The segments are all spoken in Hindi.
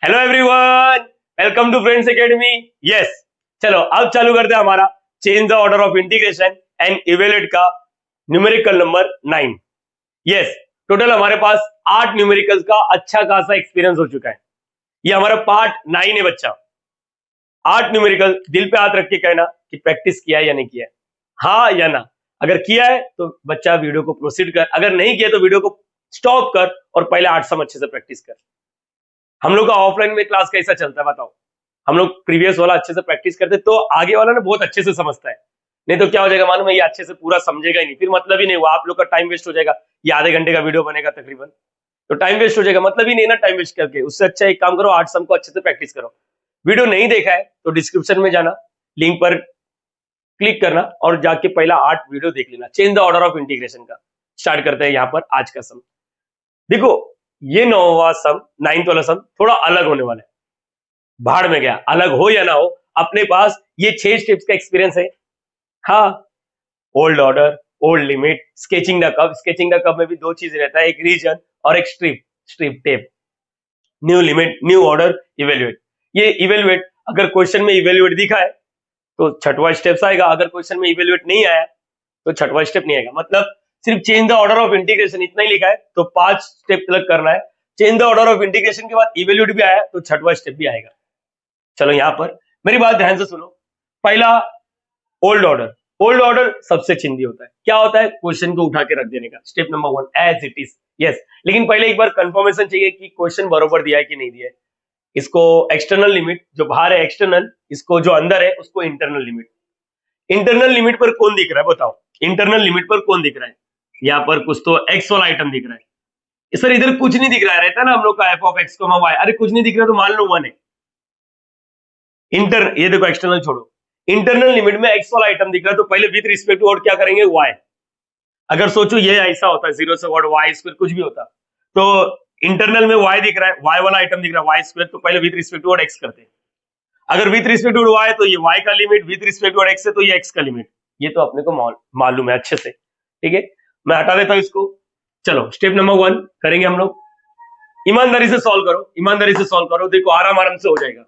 Hello everyone, welcome to friends academy. Yes, चलो अब चालू करते हैं हमारा change the order of integration and evaluate का न्यूमेरिकल नंबर 9। यस, टोटल हमारे पास 8 न्यूमेरिकल्स का अच्छा खासा एक्सपीरियंस हो चुका है। ये हमारा पार्ट 9 है बच्चा। 8 न्यूमेरिकल दिल पे हाथ रख के कहना कि प्रैक्टिस किया है या नहीं किया है, हाँ या ना। अगर किया है तो बच्चा वीडियो को प्रोसीड कर, अगर नहीं किया तो वीडियो को स्टॉप कर और पहले 8 सम अच्छे से प्रैक्टिस कर। हम लोग का ऑफलाइन में क्लास कैसा चलता है बताओ। हम लोग प्रीवियस वाला अच्छे से प्रैक्टिस करते तो आगे वाला ना बहुत अच्छे से समझता है। नहीं तो क्या हो जाएगा मालूम है, ये अच्छे से पूरा समझेगा ही नहीं, फिर मतलब ही नहीं हुआ, आप लोग का टाइम वेस्ट हो जाएगा। ये आधे घंटे का वीडियो बनेगा तकरीबन, तो टाइम वेस्ट हो जाएगा, मतलब ही नहीं ना टाइम वेस्ट करके। उससे अच्छा एक काम करो, 8 सम को अच्छे से प्रैक्टिस करो। वीडियो नहीं देखा है तो डिस्क्रिप्शन में जाना, लिंक पर क्लिक करना और जाके पहला 8 वीडियो देख लेना, change the order of integration का। स्टार्ट करते हैं यहाँ पर आज का सम। देखो, ये 9वां सम, 9th वाला सम थोड़ा अलग होने वाला है। भाड़ में गया, अलग हो या ना हो, अपने पास ये 6 स्टेप्स का एक्सपीरियंस है। हाँ, old order, old limit, sketching the curve. Sketching the curve में भी दो चीज रहता है, एक रीजन और एक strip, strip tape. New limit, new order, evaluate. ये इवेल्युएट अगर क्वेश्चन में इवेल्युएट दिखा है तो छठवां स्टेप्स आएगा, अगर क्वेश्चन में इवेल्युएट नहीं आया तो छठवां स्टेप नहीं आएगा। मतलब सिर्फ change the order of integration इतना ही लिखा है तो 5 स्टेप तक करना है। Change the order of integration के बाद इवेल्युएट भी आया तो छठवां स्टेप भी आएगा। चलो यहां पर मेरी बात ध्यान से सुनो। पहला, ओल्ड ऑर्डर। ओल्ड ऑर्डर सबसे चिंदी होता है। क्या होता है? क्वेश्चन को उठा के रख देने का। Step number 1 as it is. Yes, लेकिन पहले एक बार कंफर्मेशन चाहिए कि क्वेश्चन बरोबर दिया है कि नहीं दिया है। इसको एक्सटर्नल लिमिट, जो बाहर है एक्सटर्नल, इसको जो अंदर है उसको इंटरनल लिमिट। इंटरनल लिमिट पर कौन दिख रहा है बताओ? इंटरनल लिमिट पर कौन दिख रहा है? यहाँ पर कुछ तो एक्स वाला आइटम दिख रहा है सर। इधर कुछ नहीं दिख रहा है, रहता है ना हम लोग का एफ ऑफ एक्स वाई। अरे कुछ नहीं दिख रहा तो मान लो 1 है। ये देखो एक्सटर्नल छोड़ो, इंटरनल लिमिट में एक्स वाला आइटम दिख रहा है तो पहले विद रिस्पेक्ट टू और क्या करेंगे? वाई। अगर सोचो ये ऐसा होता है 0 से व्हाट वाई स्क्वायर कुछ भी होता, तो इंटरनल में वाई दिख रहा है, वाई वाला आइटम दिख रहा है वाई स्क्वायर, तो पहले विद रिस्पेक्ट टू एक्स करते हैं। अगर विद रिस्पेक्ट टू वाई तो ये वाई का limit, with respect to x है तो ये एक्स का लिमिट। ये तो अपने को मालूम है अच्छे से, ठीक है। मैं हटा देता हूं इसको। चलो स्टेप नंबर 1 करेंगे हम लोग। ईमानदारी से सॉल्व करो, ईमानदारी से सॉल्व करो, देखो आराम आराम से हो जाएगा।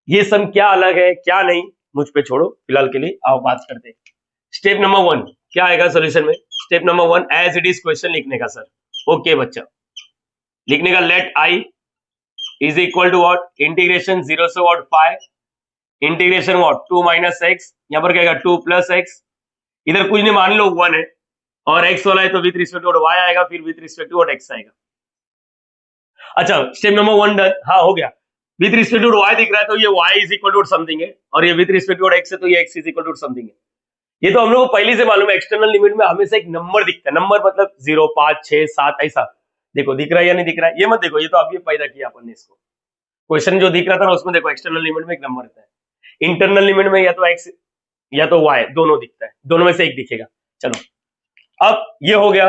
ये सम क्या अलग है क्या नहीं मुझ पे छोड़ो, फिलहाल के लिए आओ बात करते हैं। स्टेप नंबर 1 क्या आएगा सोल्यूशन में? Step number 1 as it is question लिखने का सर। ओके बच्चा, लिखने का let I is equal to what? Integration 0 से what 5, integration what 2 minus x, यहां पर क्या 2 प्लस एक्स। इधर कुछ नहीं, मान लो 1 है और x वाला है तो विद रिस्पेक्ट टू y आएगा, फिर विद रिस्पेक्ट टू x आएगा। अच्छा, स्टेप नंबर 1 डन। हाँ हो गया। विद रिस्पेक्ट टू y दिख रहा है तो ये y is equal to something है, और ये विद रिस्पेक्ट टू x है तो ये x is equal to something है। ये तो हम लोग को पहले से मालूम है। एक्सटर्नल लिमिट में हमेशा एक नंबर दिखता है, नंबर मतलब 0 5 6 7 ऐसा। देखो दिख रहा है या नहीं दिख रहा है? ये मत देखो, ये तो अभी पैदा किया अपन ने इसको। क्वेश्चन जो दिख रहा था ना उसमें देखो एक्सटर्नल लिमिट में एक नंबर रहता है, इंटरनल लिमिट में या तो x या तो y, दोनों दिखता है, दोनों में से एक दिखेगा। चलो अब ये हो गया।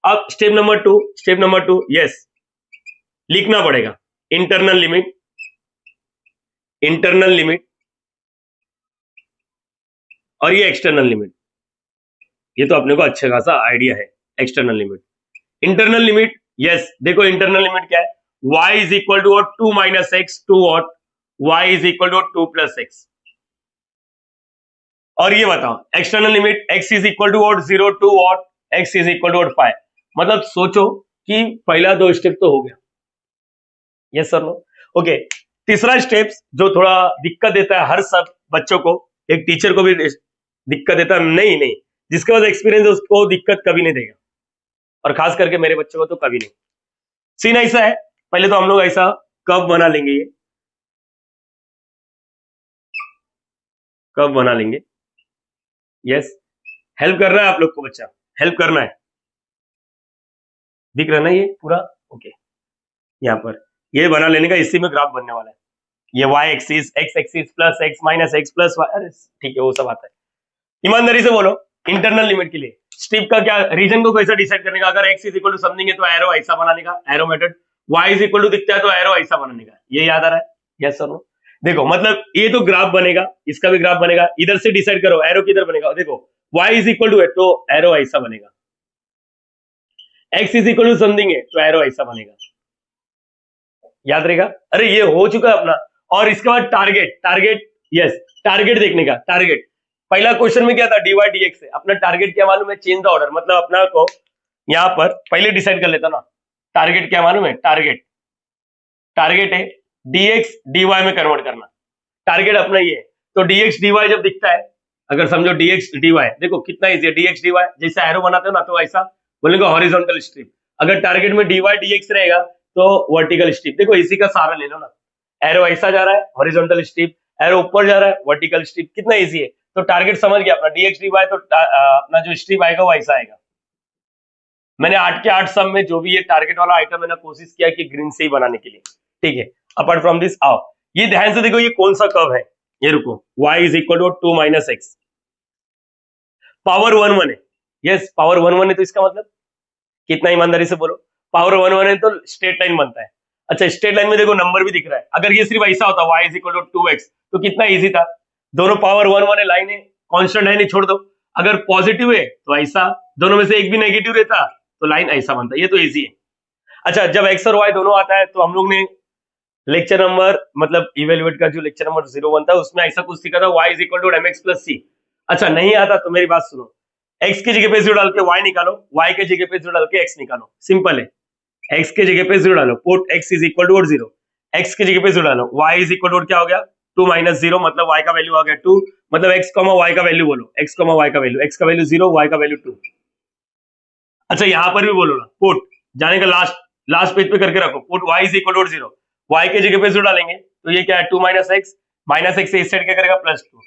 अब step number 2, step number 2 yes, लिखना पड़ेगा इंटरनल लिमिट, इंटरनल लिमिट और ये एक्सटर्नल लिमिट। ये तो अपने को अच्छा खासा आइडिया है। External limit, internal limit. Yes, देखो इंटरनल लिमिट क्या है? y is equal to 2 minus x to what? y is equal to 2 plus x. और ये बताओ external limit x is equal to what? 0 to what? x is equal to 5। मतलब सोचो कि पहला 2 स्टेप तो हो गया। Yes sir no? ओके, तीसरा स्टेप जो थोड़ा दिक्कत देता है हर सब बच्चों को, एक टीचर को भी दिक्कत देता है, नहीं नहीं, जिसके पास एक्सपीरियंस है उसको दिक्कत कभी नहीं देगा, और खास करके मेरे बच्चों को तो कभी नहीं। सीन ऐसा है, पहले तो हम लोग ऐसा कब बना लेंगे, ये कब बना लेंगे। यस, हेल्प करना है आप लोग को, बच्चा हेल्प करना है। दिख रहा है ना ये पूरा? ओके, यहाँ पर ये बना लेने का, इसी में ग्राफ बनने वाला है। ये y axis, x axis plus x minus x plus y, अरे ठीक है वो सब आता है। ईमानदारी से बोलो, इंटरनल लिमिट के लिए स्ट्रिप का क्या रीजन को कैसा डिसाइड करने का? अगर x is equal to something है तो एरो ऐसा बनाने का, arrow method. y is equal to दिखता है तो एरो ऐसा बनाने का। ये याद आ रहा है? Yes sir no? देखो मतलब ये तो ग्राफ बनेगा, इसका भी ग्राफ बनेगा। इधर से डिसाइड करो एरो किधर बनेगा। देखो y इज इक्वल टू है तो एरो ऐसा बनेगा, x is equal to something है तो एरो ऐसा बनेगा। याद रहेगा। अरे ये हो चुका है अपना। और इसके बाद टारगेट, टारगेट यस, टारगेट देखने का, टारगेट पहला क्वेश्चन में क्या था, dy dx है। अपना टारगेट क्या मालूम है, चेंज द ऑर्डर, मतलब अपना को यहाँ पर पहले डिसाइड कर लेता ना, टारगेट क्या मालूम है, टारगेट, टारगेट है dx dy में कन्वर्ट करना, टारगेट अपना ये है। तो dx dy जब दिखता है, अगर समझो dx dy, देखो कितना इजी है, dx dy जैसा एरो बनाते हो ना, तो ऐसा बोलेंगे हॉरिजॉन्टल स्ट्रिप। अगर टारगेट में dy dx रहेगा तो वर्टिकल स्ट्रिप। देखो इसी का सहारा ले लो ना, एरो ऐसा जा रहा है हॉरिजॉन्टल स्ट्रिप, एरो ऊपर जा रहा है वर्टिकल स्ट्रिप, कितना इजी है। तो टारगेट समझ गया अपना dx dy, तो अपना जो स्ट्रिप आएगा वो ऐसा आएगा। मैंने 8 के 8 सम में जो भी ये टारगेट वाला आइटम मैंने कोशिश किया कि ग्रीन से ही बनाने के लिए, ठीक है। अपार्ट फ्रॉम दिस आओ, ये ध्यान से देखो, ये कौन सा कर्व है, ये रुको, y is equal to 2 minus x, power 1 1 है, यस पावर 1 1 है, तो इसका मतलब कितना, ईमानदारी से बोलो, पावर 1 1 है तो स्ट्रेट लाइन बनता है। अच्छा स्ट्रेट लाइन में देखो नंबर भी दिख रहा है, अगर ये सिर्फ ऐसा होता y is equal to 2x तो कितना इजी था, दोनों पावर 1 1 है, लाइन है, कांस्टेंट है, नहीं छोड़ दो। अगर पॉजिटिव है तो ऐसा, दोनों में से एक भी नेगेटिव रहता तो लाइन ऐसा बनता, ये तो इजी है। अच्छा जब x और y दोनों आता है, तो हम लोग ने लेक्चर नंबर मतलब इवेल्युएट का जो लेक्चर नंबर 01 था उसमें ऐसा कुछ सीखा था, y is equal to mx plus c। अच्छा नहीं आता तो मेरी बात सुनो, x की जगह पे 0 डाल के y निकालो, y के जगह पे 0 डाल के x निकालो, सिंपल है। x के जगह पे 0 डालो, put x is equal to 0, x की जगह पे 0 डालो, y इज इक्वल टू क्या हो गया, 2 माइनस 0, मतलब y का वैल्यू आ गया 2, मतलब x कॉमा y का वैल्यू बोलो, x कॉमा y का वैल्यू, x का वैल्यू 0, y का वैल्यू 2। अच्छा यहाँ पर भी बोलो ना, पुट जाने का लास्ट लास्ट पेज पे करके रखो, put y is equal to 0, y के जगह पे 0 डालेंगे तो ये क्या है 2 माइनस एक्स इस साइड क्या करेगा प्लस 2,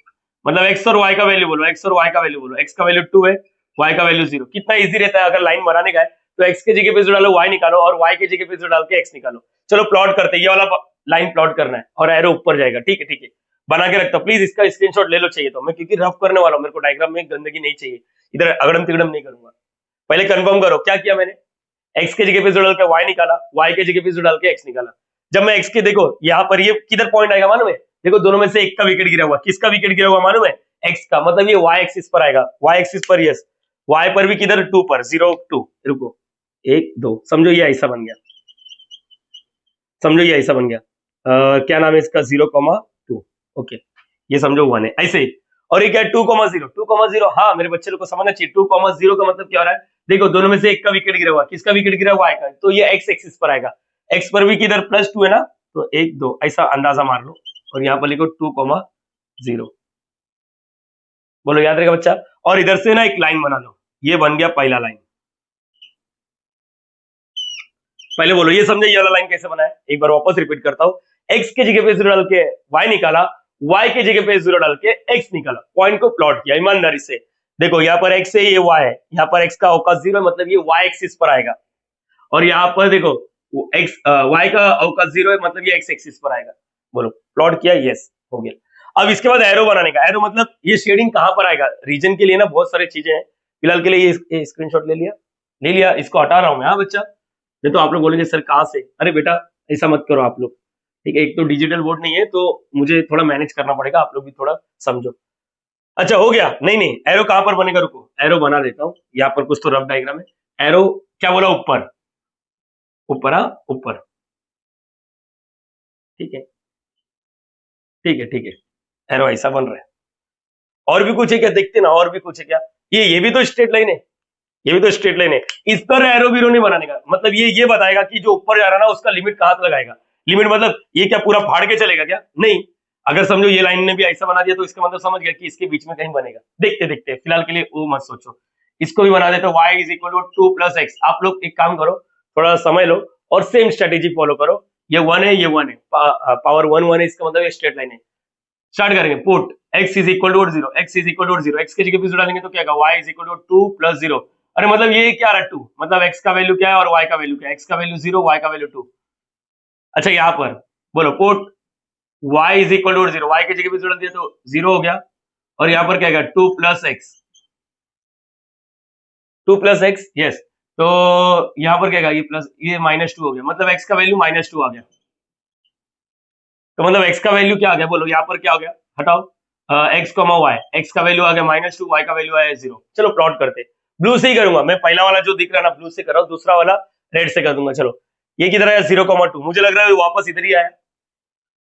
मतलब x और y का वैल्यू बोलो, x और y का वैल्यू बोलो, x का वैल्यू 2 है, y का वैल्यू 0। कितना इजी रहता है अगर लाइन बनाने का है तो x के जगह पे 0 डालो, y निकालो, और y के जगह पे 0 डाल के x निकालो। चलो प्लॉट करते हैं, ये वाला लाइन प्लॉट करना है और एरो ऊपर जाएगा, ठीक है ठीक है, बना के रखता हूं, प्लीज इसका स्क्रीनशॉट ले लो, चाहिए तो मैं, क्योंकि रफ करने वाला हूं, मेरे को डायग्राम में गंदगी नहीं चाहिए, इधर अगड़म तिगड़म नहीं करूंगा। पहले कंफर्म करो क्या किया मैंने, x के जगह पे 0 डाल के y निकाला, y के जगह पे 0 डाल के x निकाला। जब मैं x के देखो यहाँ पर ये किधर पॉइंट आएगा मालूम है, देखो दोनों में से एक का विकेट गिरा हुआ, किसका विकेट गिरा हुआ मालूम है, x का, मतलब ये y एक्सिस पर आएगा, y एक्सिस पर, यस y पर भी किधर 2 पर, 0 2, रुको 1 2, समझो ये ऐसा बन गया, समझो ये ऐसा बन गया, क्या नाम है इसका, 0,2, ओके ये समझो 1 है ऐसे ही। और ये क्या है 2,0, 2,0, हाँ मेरे बच्चे लोग को समझना चाहिए, 2,0 का मतलब क्या हो रहा है, देखो दोनों में से एक का विकेट गिरा हुआ, किसका विकेट गिरा हुआ, y का, तो ये x एक्सिस पर आएगा, x पर भी किधर प्लस 2 है ना, तो 1 2 ऐसा अंदाजा मार लो, और यहाँ पर लिखो 2,0, बोलो याद रहेगा बच्चा। और इधर से ना एक लाइन बना लो, ये बन गया पहला लाइन, पहले बोलो ये समझे ये वाला लाइन कैसे बनाया, एक बार वापस रिपीट करता हूँ, x के जगह पे 0 डाल के y निकाला, y के जगह पे 0 डाल के x निकाला, पॉइंट को प्लॉट किया ईमानदारी से। देखो यहाँ पर x है, ये y है, यहाँ पर x का औकात 0 है, मतलब ये y एक्सिस पर आएगा, और यहाँ पर देखो x y का औकात 0 है, मतलब ये x एक्सिस पर आएगा। बोलो प्लॉट किया, यस हो गया। अब इसके बाद एरो बनाने का, एरो मतलब ये शेडिंग कहाँ पर आएगा, रीजन के लिए ना बहुत सारी चीजें हैं, फिलहाल के लिए ये स्क्रीनशॉट ले लिया, इसको हटा रहा हूँ मैं, हाँ बच्चा, नहीं तो आप लोग बोलेंगे सर कहाँ से, अरे बेटा ऐसा मत करो आप लोग, ठीक है, एक तो डिजिटल बोर्ड नहीं है तो मुझे थोड़ा मैनेज करना पड़ेगा, आप लोग भी थोड़ा समझो। अच्छा हो गया, नहीं नहीं एरो कहाँ पर बनेगा, रुको एरो बना देता हूँ, यहाँ पर कुछ तो रफ डायग्राम है, एरो क्या बोला, ऊपर ऊपर, हाँ ऊपर, ठीक है ठीक है ठीक है, एरो ऐसा बन रहा है। और भी कुछ है क्या, देखते ना, और भी कुछ है क्या, ये भी तो स्ट्रेट लाइन है, ये भी तो स्ट्रेट लाइन है, इस पर एरो बीरो नहीं बनाने का, मतलब ये बताएगा कि जो ऊपर जा रहा है ना उसका लिमिट कहां तक लगाएगा, लिमिट मतलब ये क्या पूरा फाड़ के चलेगा क्या, नहीं, अगर समझो ये लाइन ने भी ऐसा बना दिया तो इसका मतलब समझ गया कि इसके बीच में कहीं बनेगा, देखते देखते फिलहाल के लिए वो मत सोचो, इसको भी बना देते y is equal to 2 plus x. आप लोग एक काम करो, थोड़ा समय लो और सेम स्ट्रेटेजी फॉलो करो, ये 1 है, ये 1 है, पावर 1 1 है, इसका मतलब ये स्ट्रेट लाइन है। स्टार्ट करेंगे, put x is equal to 0, x is equal to 0, x के जगह पे 0 डालेंगे तो क्या होगा, y is equal to 2 plus 0, अरे मतलब ये क्या रहा 2, मतलब x का वैल्यू क्या है और y का वैल्यू क्या है, x का वैल्यू 0, y का वैल्यू 2। अच्छा यहाँ पर बोलो put y is equal to 0, y की जगह पे 0 डाल दिया तो 0 हो गया, और यहाँ पर क्या आएगा 2 plus x, 2 plus x, yes, तो यहाँ पर क्या आएगा, ये प्लस ये -2 हो गया, मतलब x का वैल्यू -2 आ गया, तो मतलब x का वैल्यू क्या आ गया, बोलो यहाँ पर क्या हो गया, हटाओ x y, x का वैल्यू आ गया -2, y का वैल्यू आया 0। चलो प्लॉट करते, ब्लू से ही करूंगा मैं, पहला वाला जो दिख रहा है ना ब्लू से कर रहा हूँ, दूसरा वाला रेड से कर दूंगा। चलो ये किधर आया 0,2, मुझे लग रहा है वापस इधर ही आया।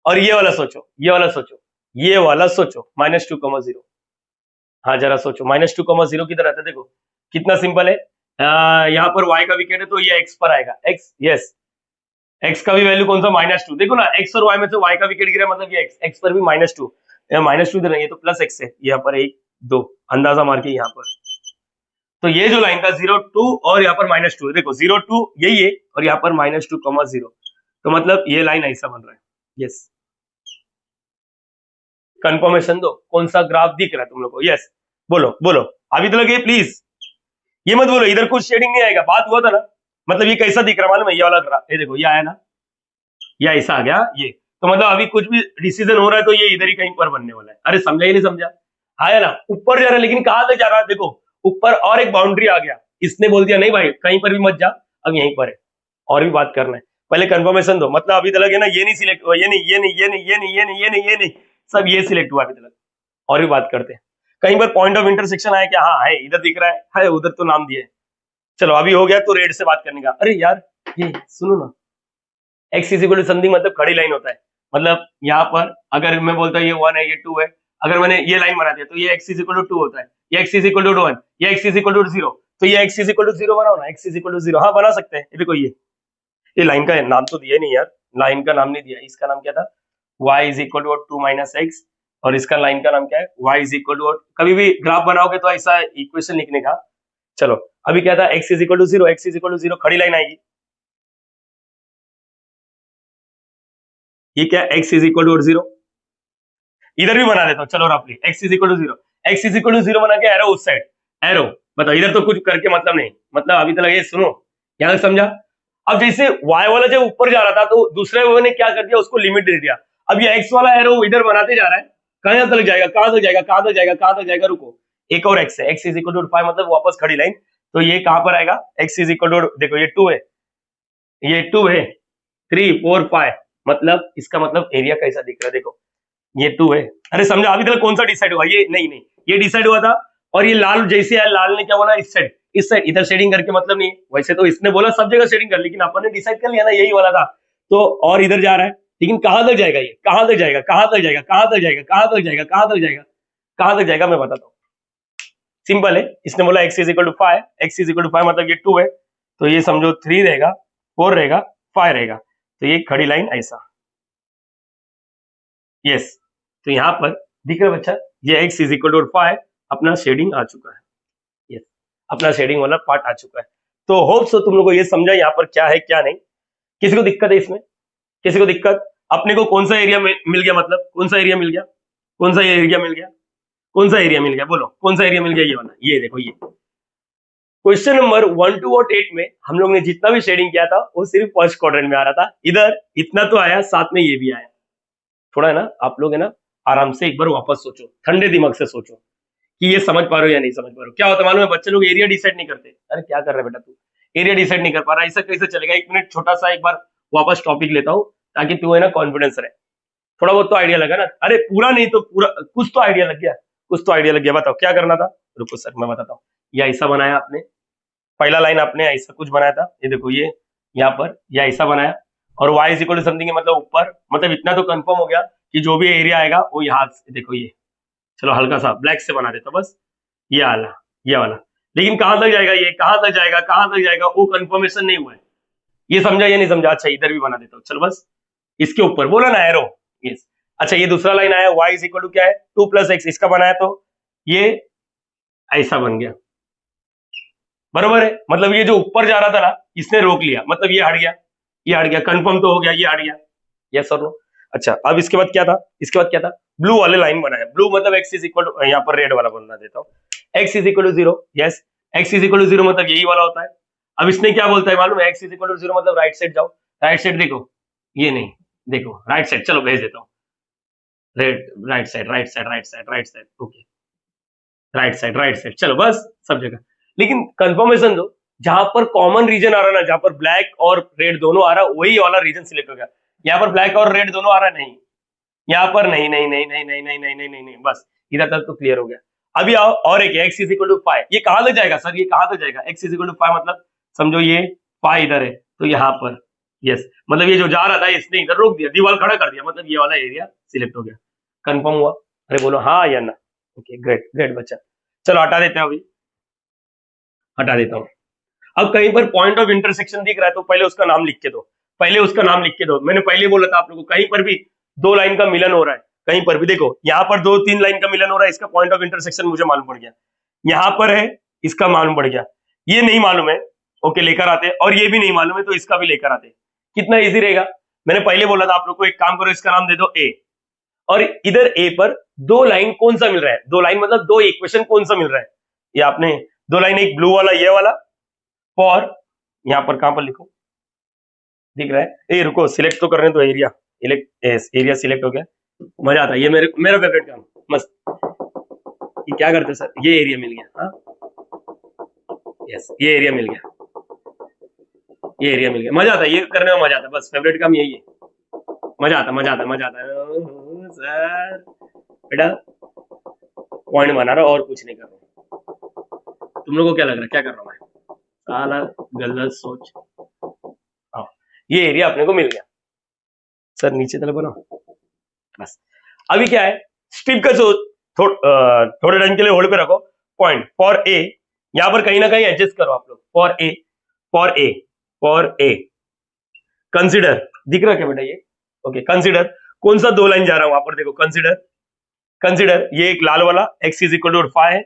और ये वाला सोचो, ये वाला सोचो, ये वाला सोचो -2,0। हाँ जरा सोचो -2,0 किधर आता है, देखो कितना सिंपल है। यहाँ पर y का विकेट है तो ये x पर आएगा, x, यस, x का भी वैल्यू कौन सा -2, देखो ना x और y में से y का विकेट गिरा मतलब ये x पर भी -2, -2 इधर नहीं, ये तो +x है, यहाँ पर 1 2 अंदाजा मार के यहाँ पर। तो ये जो लाइन था 0,2 और यहाँ पर -2, देखो 0,2 यही है और यहाँ पर -2,0, तो मतलब ये लाइन ऐसा बन रहा है। यस, कंफर्मेशन दो, कौन सा ग्राफ दिख रहा है तुम लोग को? यस, बोलो बोलो, अभी तो लगे प्लीज, ये मत बोलो इधर कुछ शेडिंग नहीं आएगा, बात हुआ था ना। मतलब ये कैसा दिख रहा है मालूम है, ये वाला ग्राफ, ये देखो ये आया ना, ये ऐसा आ गया ये, तो मतलब अभी कुछ भी डिसीजन हो रहा है तो ये इधर ही कहीं पर बनने वाला है। अरे समझा ही नहीं समझा, आया ना, ऊपर जा रहा है लेकिन कहां तक जा रहा है, देखो ऊपर और एक बाउंड्री आ गया, इसने बोल दिया नहीं भाई कहीं पर भी मत जा, अब यहीं पर है, और भी बात करना है, पहले कंफर्मेशन दो। मतलब अभी तक है ना, ये नहीं सिलेक्ट हुआ, ये नहीं, ये नहीं, ये नहीं, ये नहीं, ये नहीं, ये नहीं, ये नहीं, सब ये सिलेक्ट हुआ अभी तक, और भी बात करते हैं। कहीं पर पॉइंट ऑफ इंटरसेक्शन आया क्या? हाँ है, इधर दिख रहा है, उधर तो नाम दिया है। चलो अभी हो गया तो रेड से बात करने का। अरे यार ये सुनो ना, x is equal to something मतलब खड़ी लाइन होता है, मतलब यहाँ पर अगर मैं बोलता हूँ ये 1 है, ये 2 है, अगर मैंने ये लाइन बना दिया तो ये x इज इक्वल टू 2 होता है, ये x इज इक्वल टू 1, ये x इज इक्वल टू 0, तो ये x इज इक्वल टू 0 बनाओ ना, x इज इक्वल टू 0, हाँ बना सकते हैं। ये देखो ये लाइन का नाम तो दिया नहीं यार, लाइन का नाम नहीं दिया, इसका नाम क्या था, y is equal to 2 minus x, और इसका लाइन का नाम क्या है, y इज इक्वल टू, कभी भी ग्राफ बनाओगे तो ऐसा इक्वेशन लिखने का। चलो अभी क्या था, x is equal to 0, x is equal to 0, खड़ी लाइन आएगी, ये क्या, x इज इक्वल टू 0, इधर भी बना देता हूँ, चलो रफली x is equal to 0, x is equal to 0 बना के एरो उस साइड, एरो, बताओ इधर तो कुछ करके मतलब नहीं, मतलब अभी तक ये सुनो, यहाँ तक समझा। अब जैसे y वाला जब ऊपर जा रहा था तो दूसरे ने क्या कर दिया, उसको लिमिट दे दिया, अब ये x वाला एरो इधर बनाते जा रहा है, कहां तक जाएगा, कहां तक जाएगा, कहां तक जाएगा, कहां तक जाएगा, रुको, एक और x है, x इज इक्वल टू 5 मतलब वापस खड़ी लाइन, तो ये कहां पर आएगा, x इज इक्वल टू, देखो ये 2 है, ये 2 है, 3 4 5, मतलब इसका मतलब एरिया कैसा दिख रहा है, देखो ये 2 है। अरे समझा अभी तक कौन सा डिसाइड हुआ, ये नहीं नहीं, ये डिसाइड हुआ था, और ये लाल जैसे है, लाल ने क्या बोला, इस साइड इधर शेडिंग करके मतलब नहीं, वैसे तो इसने बोला सब जगह शेडिंग कर, लेकिन अपन ने डिसाइड कर लिया ना यही वाला था, तो और इधर जा रहा है, लेकिन कहां तक जाएगा ये, कहां तक जाएगा, कहां तक जाएगा, कहां तक जाएगा, कहां तक जाएगा, कहां तक जाएगा, कहां तक जाएगा, मैं बताता हूँ, सिंपल है, इसने बोला x is equal to 5, x is equal to 5 मतलब ये 2 है, तो ये समझो 3 रहेगा, 4 रहेगा, 5 रहेगा, तो ये खड़ी लाइन ऐसा, यस, तो यहाँ पर दिख रहा है बच्चा, ये x इज इक्वल टू 5, अपना शेडिंग आ चुका है, यस, अपना शेडिंग वाला पार्ट आ चुका है। तो होप सो तुम लोगों को ये समझा यहाँ पर क्या है क्या नहीं, किसी को दिक्कत है इसमें, किसी को दिक्कत, अपने को कौन सा एरिया मिल गया, मतलब कौन सा एरिया मिल गया, कौन सा एरिया मिल गया, कौन सा एरिया मिल गया, बोलो कौन सा एरिया मिल गया, ये वाला, ये देखो ये क्वेश्चन नंबर 1 to 8 में हम लोग ने जितना भी शेडिंग किया था वो सिर्फ फर्स्ट क्वाड्रेंट में आ रहा था, इधर इतना तो आया, साथ में ये भी आया, थोड़ा है ना, आप लोग है ना आराम से एक बार वापस सोचो, ठंडे दिमाग से सोचो कि ये समझ पा रहे हो या नहीं समझ पा रहे हो। क्या होता है मालूम है, बच्चे लोग एरिया डिसाइड नहीं करते, अरे क्या कर रहे बेटा तू, एरिया डिसाइड नहीं कर पा रहा, ऐसा कैसे चलेगा, 1 मिनट छोटा सा एक बार वापस टॉपिक लेता हूँ ताकि तू है ना कॉन्फिडेंस रहे, थोड़ा बहुत तो आइडिया लगा ना, अरे पूरा नहीं तो पूरा, कुछ तो आइडिया लग गया, कुछ तो आइडिया लग गया, बताओ क्या करना था, रुको सर मैं बताता हूँ, ये ऐसा बनाया आपने, पहला लाइन आपने ऐसा कुछ बनाया था, ये देखो ये यहाँ पर ये ऐसा बनाया, और y is equal to something मतलब ऊपर, मतलब इतना तो कंफर्म हो गया कि जो भी एरिया आएगा वो यहाँ से, देखो ये, चलो हल्का सा ब्लैक से बना देता बस, ये वाला, ये वाला, लेकिन कहां तक जाएगा ये, कहां तक जाएगा, कहां तक जाएगा, वो कंफर्मेशन नहीं हुआ है, ये समझा या नहीं समझा, अच्छा इधर भी बना देता हूँ, चलो बस इसके ऊपर बोला ना एरो, यस, अच्छा ये दूसरा लाइन आया, y इज इक्वल टू क्या है 2 + x, इसका बनाया तो ये ऐसा बन गया, बरोबर है, मतलब ये जो ऊपर जा रहा था ना इसने रोक लिया, मतलब ये हट गया, ये हट गया, कंफर्म तो हो गया, ये हट गया, यस और नो। अच्छा अब इसके बाद क्या था, इसके बाद क्या था, ब्लू वाले लाइन बनाया, ब्लू मतलब x इज इक्वल टू, यहाँ पर रेड वाला बना देता हूँ, x is equal to 0, yes, x is equal to 0 मतलब यही वाला होता है। अब इसने क्या बोलता है मालूम है, x इज इक्वल टू 0 मतलब राइट साइड जाओ, राइट साइड देखो, ये नहीं, देखो राइट साइड, चलो भेज देता हूँ, right side, right side, right side, right side, okay, right side, right side, चलो बस सब जगह, लेकिन कंफर्मेशन दो, जहां पर कॉमन रीजन आ रहा ना, जहां पर ब्लैक और रेड दोनों आ रहा वही वाला रीजन सिलेक्ट हो गया, यहाँ पर ब्लैक और रेड दोनों आ रहा नहीं, यहाँ पर नहीं नहीं नहीं नहीं नहीं नहीं नहीं नहीं नहीं नहीं, बस इधर तक तो क्लियर हो गया। अभी आओ और एक x इज इक्वल टू 5, ये कहां तक जाएगा सर, ये कहां तक जाएगा, x इज इक्वल टू 5 मतलब समझो ये 5 इधर है तो यहाँ पर यस, मतलब ये जो जा रहा था इसने इधर रोक दिया, दीवार खड़ा कर दिया, मतलब ये वाला एरिया सिलेक्ट हो गया। कंफर्म हुआ? अरे बोलो हाँ या ना। ओके ग्रेट ग्रेट बच्चा। चलो हटा देते हैं, अभी हटा देता हूँ। अब कहीं पर पॉइंट ऑफ इंटरसेक्शन दिख रहा है तो पहले उसका नाम लिख के दो, पहले उसका नाम लिख के दो। मैंने पहले बोला था आप लोगों को, कहीं पर भी दो लाइन का मिलन हो रहा है, कहीं पर भी देखो यहाँ पर दो तीन लाइन का मिलन हो रहा है, इसका पॉइंट ऑफ इंटरसेक्शन मुझे मालूम पड़ गया। यहाँ पर है, इसका मालूम पड़ गया। ये नहीं मालूम है, ओके लेकर आते, और ये भी नहीं मालूम है तो इसका भी लेकर आते। कितना इजी रहेगा। मैंने पहले बोला था आप लोग को, एक काम करो, इसका नाम दे दो ए, और इधर ए पर दो लाइन कौन सा मिल रहा है, दो लाइन मतलब दो इक्वेशन कौन सा मिल रहा है, ये आपने दो लाइन, एक ब्लू वाला ये वाला, फॉर यहाँ पर कहां पर लिखो, दिख रहा है, ए रुको सिलेक्ट तो करने दो एरिया, एरिया सिलेक्ट हो गया, मजा आता है, ये मेरा फेवरेट काम, मस्त। ये क्या करते सर, ये एरिया मिल गया, हाँ यस ये एरिया मिल गया, ये एरिया मिल गया, मजा आता है ये करने में, मजा आता है, बस फेवरेट काम यही है, मजा आता मजा आता मजा आता है सर। बेटा पॉइंट बना रहा और कुछ नहीं कर रहा, तुम लोगों को क्या लग रहा है क्या कर रहा हूं मैं, साला गलत सोच। हाँ ये एरिया अपने को मिल गया सर, नीचे तले बनाओ बस। अभी क्या है, स्ट्रिप का जो थोड़े टाइम के लिए होल्ड पे रखो, पॉइंट फॉर ए, यहां पर कहीं ना कहीं एडजस्ट करो आप लोग, for A for A for a, consider, दिख रहा है क्या बेटा ये, ओके कंसिडर, कौन सा दो लाइन जा रहा है वहां पर देखो, कंसिडर कंसिडर, ये एक लाल वाला x इज इक्वल टू 5 है,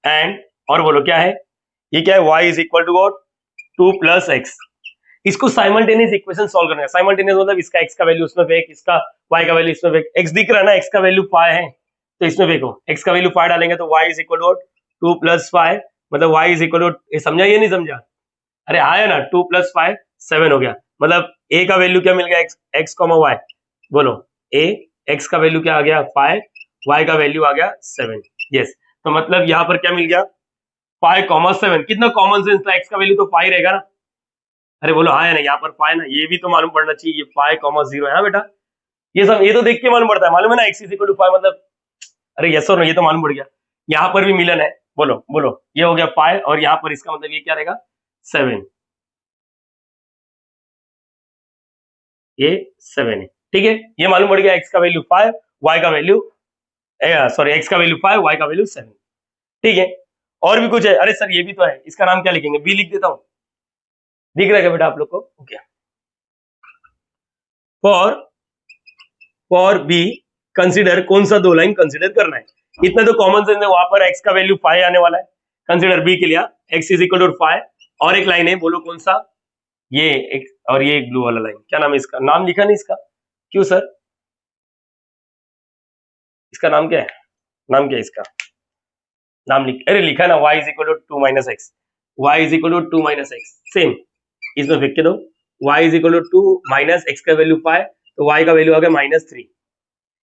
एंड और बोलो क्या है, ये क्या है, y is equal to 2 plus x. इसको साइमल्टेनियस इक्वेशन सॉल्व करना है, साइमल्टेनियस मतलब इसका x का वैल्यू उसमें फेंक, इसका y का वैल्यू इसमें फेंक, x दिख रहा है ना, x का वैल्यू 5 है तो इसमें फेंको, x का वैल्यू 5 डालेंगे तो y is equal to 2 plus 5, मतलब y इज इक्वल टू, ये समझा ये नहीं समझा, अरे आया ना, 2 प्लस 5 7 हो गया, मतलब a का वैल्यू क्या मिल गया, x y, बोलो a, x का वैल्यू क्या आ गया 5, y का वैल्यू आ गया 7, यस। तो मतलब यहाँ पर क्या मिल गया 5,7, कितना कॉमन सेंस था, x का वैल्यू तो 5 रहेगा ना, अरे बोलो हाँ है ना, यहाँ पर 5 ना, ये भी तो मालूम पड़ना चाहिए, ये 5,0 है हाँ बेटा, ये सब ये तो देख के मालूम पड़ता है, मालूम है ना, x इज इक्वल टू 5 मतलब, अरे यस और नो ये तो मालूम पड़ गया। यहाँ पर भी मिलन है, बोलो बोलो ये हो गया 5, और यहाँ पर इसका मतलब ये क्या रहेगा 7, ये 7 है, ठीक है, ये मालूम पड़ गया, x का वैल्यू 5, y का वैल्यू सॉरी x का वैल्यू 5, y का वैल्यू 7, ठीक है। और भी कुछ है, अरे सर ये भी तो है, इसका नाम क्या लिखेंगे, b लिख देता हूं, दिख रहा है क्या बेटा आप लोग को, ओके। फॉर बी कंसिडर, कौन सा दो लाइन कंसिडर करना है, इतना तो कॉमन सेंस है, वहां पर x का वैल्यू 5 आने वाला है, कंसिडर b के लिए x इज इक्वल टू 5, और एक लाइन है, बोलो कौन सा, ये एक, और ये एक ब्लू वाला लाइन, क्या नाम है इसका, नाम लिखा नहीं इसका, क्यों सर, इसका नाम क्या है, नाम क्या है इसका, नाम लिख, अरे लिखा ना, y is equal to 2 minus x, y is equal to 2 minus x, same इसमें फेंक के दो, y is equal to 2 minus x का वैल्यू 5, तो y का वैल्यू आ गया -3,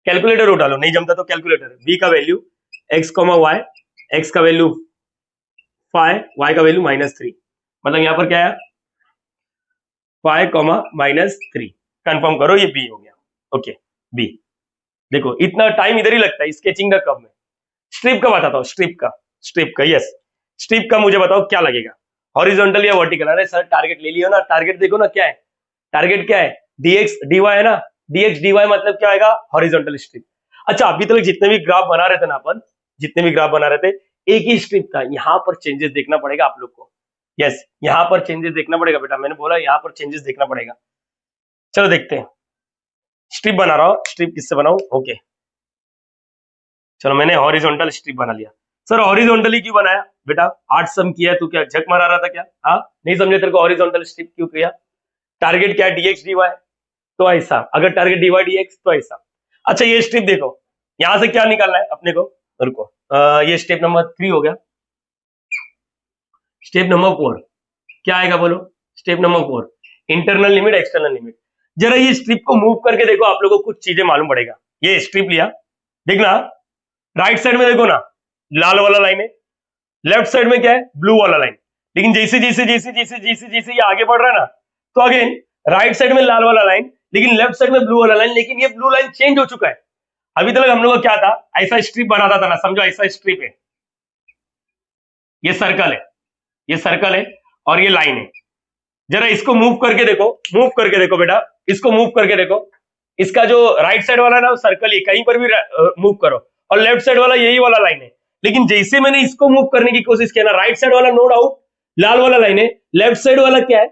कैलकुलेटर उठा लो, नहीं जमता तो कैलकुलेटर, b का वैल्यू x, y, x का वैल्यू 5, y का वैल्यू -3, मतलब यहाँ पर क्या है 5, -3, कंफर्म करो ये b हो गया, ओके b। देखो इतना टाइम इधर ही लगता है स्केचिंग का, कब में स्ट्रिप का बताता हूँ, स्ट्रिप का यस, स्ट्रिप का मुझे बताओ क्या लगेगा, हॉरिजॉन्टल या वर्टिकल, अरे सर टारगेट ले लियो ना, टारगेट देखो ना क्या है, टारगेट क्या है, dx dy है ना, dx dy मतलब क्या आएगा, हॉरिजॉन्टल स्ट्रिप। अच्छा अभी तक जितने भी ग्राफ बना रहे थे ना अपन, जितने भी ग्राफ बना रहे थे, एक ही स्ट्रिप था, यहाँ पर चेंजेस देखना पड़ेगा आप लोग को, यस यहाँ पर चेंजेस देखना पड़ेगा बेटा, मैंने बोला यहाँ पर चेंजेस देखना पड़ेगा। चलो देखते हैं, स्ट्रिप बना रहा हूँ, स्ट्रिप किससे बनाऊं, ओके चलो मैंने हॉरिजॉन्टल स्ट्रिप बना लिया। सर हॉरिजॉन्टली क्यों बनाया बेटा, 8 सम किया तू क्या झक मारा रहा था क्या, हाँ नहीं समझे तेरे को हॉरिजॉन्टल स्ट्रिप क्यों किया, टारगेट क्या है dx dy, तो ऐसा, अगर टारगेट dy dx तो ऐसा। अच्छा ये स्ट्रिप देखो, यहां से क्या निकालना है अपने को, रुको ये स्टेप नंबर 3 हो गया, स्टेप नंबर 4 क्या आएगा बोलो, step number 4 internal limit external limit. जरा ये स्ट्रिप को मूव करके देखो, आप लोगों को कुछ चीजें मालूम पड़ेगा। ये स्ट्रिप लिया, देखना राइट साइड में देखो ना लाल वाला लाइन है, लेफ्ट साइड में क्या है ब्लू वाला लाइन, लेकिन जैसे जैसे जैसे जैसे जैसे जैसे ये आगे बढ़ रहा है ना, तो अगेन राइट साइड में लाल वाला लाइन, लेकिन लेफ्ट साइड में ब्लू वाला लाइन, लेकिन ये ब्लू लाइन चेंज हो चुका है। अभी तक हम लोग का क्या था, ऐसा स्ट्रिप बनाता था ना, समझो ऐसा स्ट्रिप है, ये सर्कल है, ये सर्कल है और ये लाइन है, जरा इसको मूव करके देखो बेटा, इसको मूव करके देखो। इसका जो राइट साइड वाला ना सर्कल ही, कहीं पर भी मूव करो, और लेफ्ट साइड वाला यही वाला लाइन है। लेकिन जैसे मैंने इसको मूव करने की कोशिश किया ना, राइट साइड वाला नो डाउट लाल वाला लाइन है, लेफ्ट साइड वाला क्या है,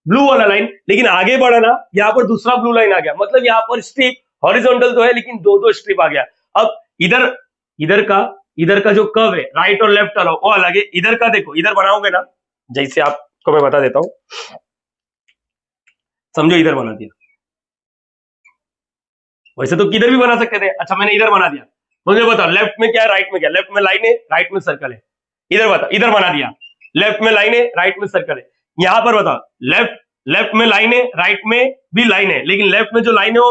ब्लू वाला लाइन। लेकिन आगे बढ़ा ना, यहाँ पर दूसरा ब्लू लाइन आ गया, मतलब यहाँ पर स्ट्रिप हॉरिजॉन्टल तो है लेकिन दो दो स्ट्रिप आ गया। अब इधर इधर का जो कर्व है राइट और लेफ्ट वाला वो अलग है। इधर का देखो, इधर बनाओगे ना, जैसे आपको मैं बता देता हूं, समझो इधर बना दिया, वैसे तो किधर भी बना सकते थे, अच्छा मैंने इधर बना दिया। मुझे बताओ लेफ्ट में क्या है, राइट में क्या है? लेफ्ट में लाइन है, राइट में सर्कल है। इधर बताओ, इधर बना दिया, लेफ्ट में लाइन है, राइट में सर्कल है। यहां पर बताओ, लेफ्ट में लाइन है, राइट में भी लाइन है, लेकिन लेफ्ट में जो लाइन है वो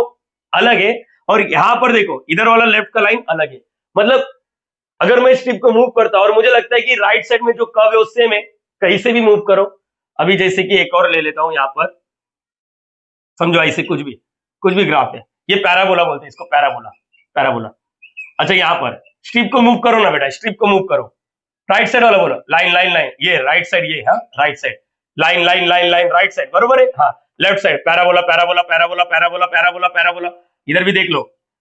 अलग है, और यहां पर देखो इधर वाला लेफ्ट का लाइन अलग है। मतलब अगर मैं स्ट्रिप को मूव करता और मुझे लगता है कि राइट साइड में जो कर्व है उससे मैं कहीं से भी मूव करो। अभी जैसे कि एक और ले लेता हूं, यहां पर समझो ऐसे कुछ भी ग्राफ है, ये पैराबोला बोलते हैं इसको, पैराबोला। अच्छा यहाँ पर स्ट्रिप को मूव करो ना बेटा, स्ट्रिप को मूव करो, राइट साइड वाला बोलो, लाइन, ये राइट साइड, ये हाँ right side, line right side, बरोबर है। हाँ लेफ्ट साइड पैराबोला। इधर भी देख लो,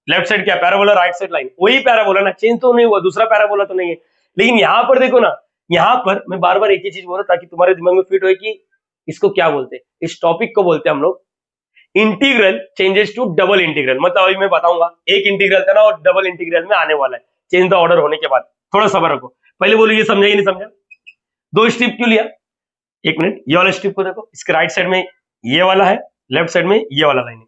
लेफ्ट साइड क्या पैराबोला, राइट साइड लाइन, वही पैराबोला ना, चेंज तो नहीं हुआ, दूसरा पैराबोला तो नहीं है। लेकिन यहाँ पर देखो ना, यहाँ पर मैं बार बार एक ही चीज बोल रहा हूँ ताकि तुम्हारे दिमाग में फिट हो कि इसको क्या बोलते हैं, इस टॉपिक को बोलते हैं हम लोग integral changes to double integral. मतलब अभी मैं बताऊंगा, एक इंटीग्रल था ना और डबल इंटीग्रल में आने वाला है, चेंज द ऑर्डर होने के बाद। थोड़ा सबर रखो, पहले बोलो ये समझा या नहीं समझा? दो स्ट्रिप क्यों लिया, एक मिनट, ये वाला स्ट्रिप को देखो, इसके राइट साइड में ये वाला है, लेफ्ट साइड में ये वाला लाइन है।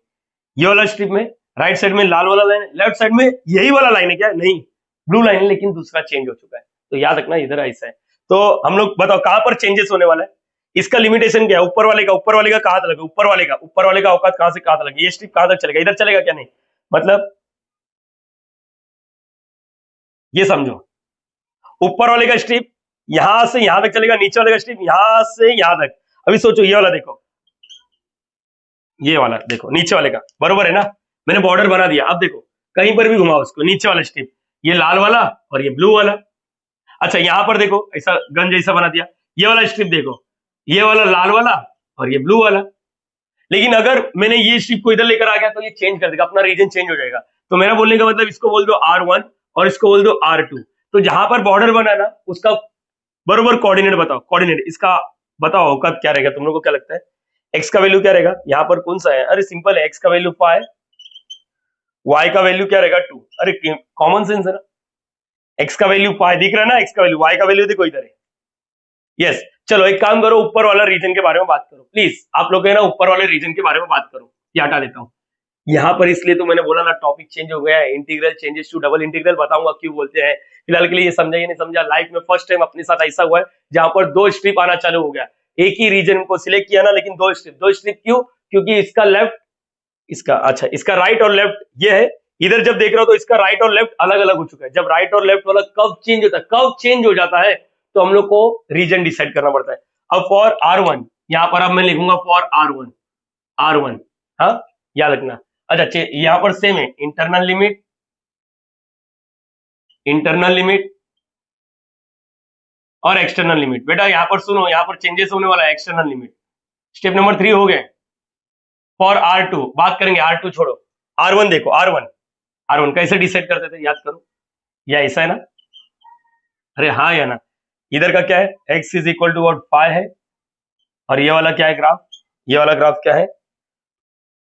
ये वाला स्ट्रिप में राइट साइड में लाल वाला लाइन है, लेफ्ट साइड में यही वाला लाइन है, क्या नहीं ब्लू लाइन है, लेकिन दूसरा चेंज हो चुका है। तो याद रखना इधर ऐसा है। तो हम लोग बताओ कहां पर चेंजेस होने वाला है, इसका लिमिटेशन क्या है, ऊपर वाले का कहां तक, ऊपर वाले का औकात कहां से कहां तक, ये स्ट्रिप कहां तक चलेगा, इधर चलेगा क्या नहीं, मतलब ये समझो, ऊपर वाले का स्ट्रिप यहां से यहां तक चलेगा, नीचे वाले का स्ट्रिप यहां से यहां तक। अभी सोचो ये वाला देखो, ये वाला देखो नीचे वाले का, बरोबर है ना, मैंने बॉर्डर बना दिया। अब देखो कहीं पर भी घुमाओ उसको, नीचे वाला स्ट्रिप ये लाल वाला और ये ब्लू वाला। अच्छा यहां पर देखो ऐसा गन जैसा बना दिया, ये वाला स्ट्रिप देखो, ये वाला लाल वाला और ये ब्लू वाला। लेकिन अगर मैंने ये स्ट्रिप को इधर लेकर आ गया तो ये चेंज कर देगा, अपना रीजन चेंज हो जाएगा। तो मेरा बोलने का मतलब इसको बोल दो R1 और इसको बोल दो R2। तो जहां पर बॉर्डर बना ना उसका बरोबर कोऑर्डिनेट बताओ, कोऑर्डिनेट इसका बताओ औकात क्या रहेगा, तुम लोगों को क्या लगता है? एक्स का वैल्यू क्या रहेगा, यहाँ पर कौन सा है, अरे सिंपल है, एक्स का वैल्यू 5, वाई का वैल्यू क्या रहेगा 2। अरे कॉमन सेंस है ना, एक्स का वैल्यू 5 दिख रहा है ना, एक्स का वैल्यू, वाई का वैल्यू देखो इधर है। यस चलो एक काम करो, ऊपर वाला रीजन के बारे में बात करो प्लीज, आप लोग है ना ऊपर वाले रीजन के बारे में बात करो। ये हटा देता हूँ यहाँ पर, इसलिए तो मैंने बोला ना टॉपिक चेंज हो गया है, integral changes to double integral, बताऊंगा क्यों बोलते हैं। फिलहाल के लिए ये समझा या नहीं समझा, लाइफ में फर्स्ट टाइम अपने साथ ऐसा हुआ है जहां पर दो स्ट्रिप आना चालू हो गया, एक ही रीजन को सिलेक्ट किया ना, लेकिन दो स्ट्रिप क्यों, क्योंकि इसका लेफ्ट, इसका अच्छा इसका राइट और लेफ्ट ये है, इधर जब देख रहा हो तो इसका राइट और लेफ्ट अलग अलग हो चुका है। जब राइट और लेफ्ट वाला कब चेंज होता है, कब चेंज हो जाता है, तो हम लोग को रीजन डिसाइड करना पड़ता है। अब फॉर R1 यहाँ पर अब मैं लिखूंगा फॉर R1 हाँ याद रखना। अच्छा यहाँ पर सेम है, इंटरनल लिमिट और एक्सटर्नल लिमिट। बेटा यहाँ पर सुनो, यहाँ पर चेंजेस होने वाला है, एक्सटर्नल लिमिट स्टेप नंबर 3 हो गए। फॉर R2 बात करेंगे, R2 छोड़ो, R1 देखो, R1 कैसे डिसाइड करते थे, याद करो, या ऐसा है ना, अरे हाँ या ना, इधर का क्या है, x is equal to what 5 है, और ये वाला क्या है ग्राफ, ये वाला ग्राफ क्या है,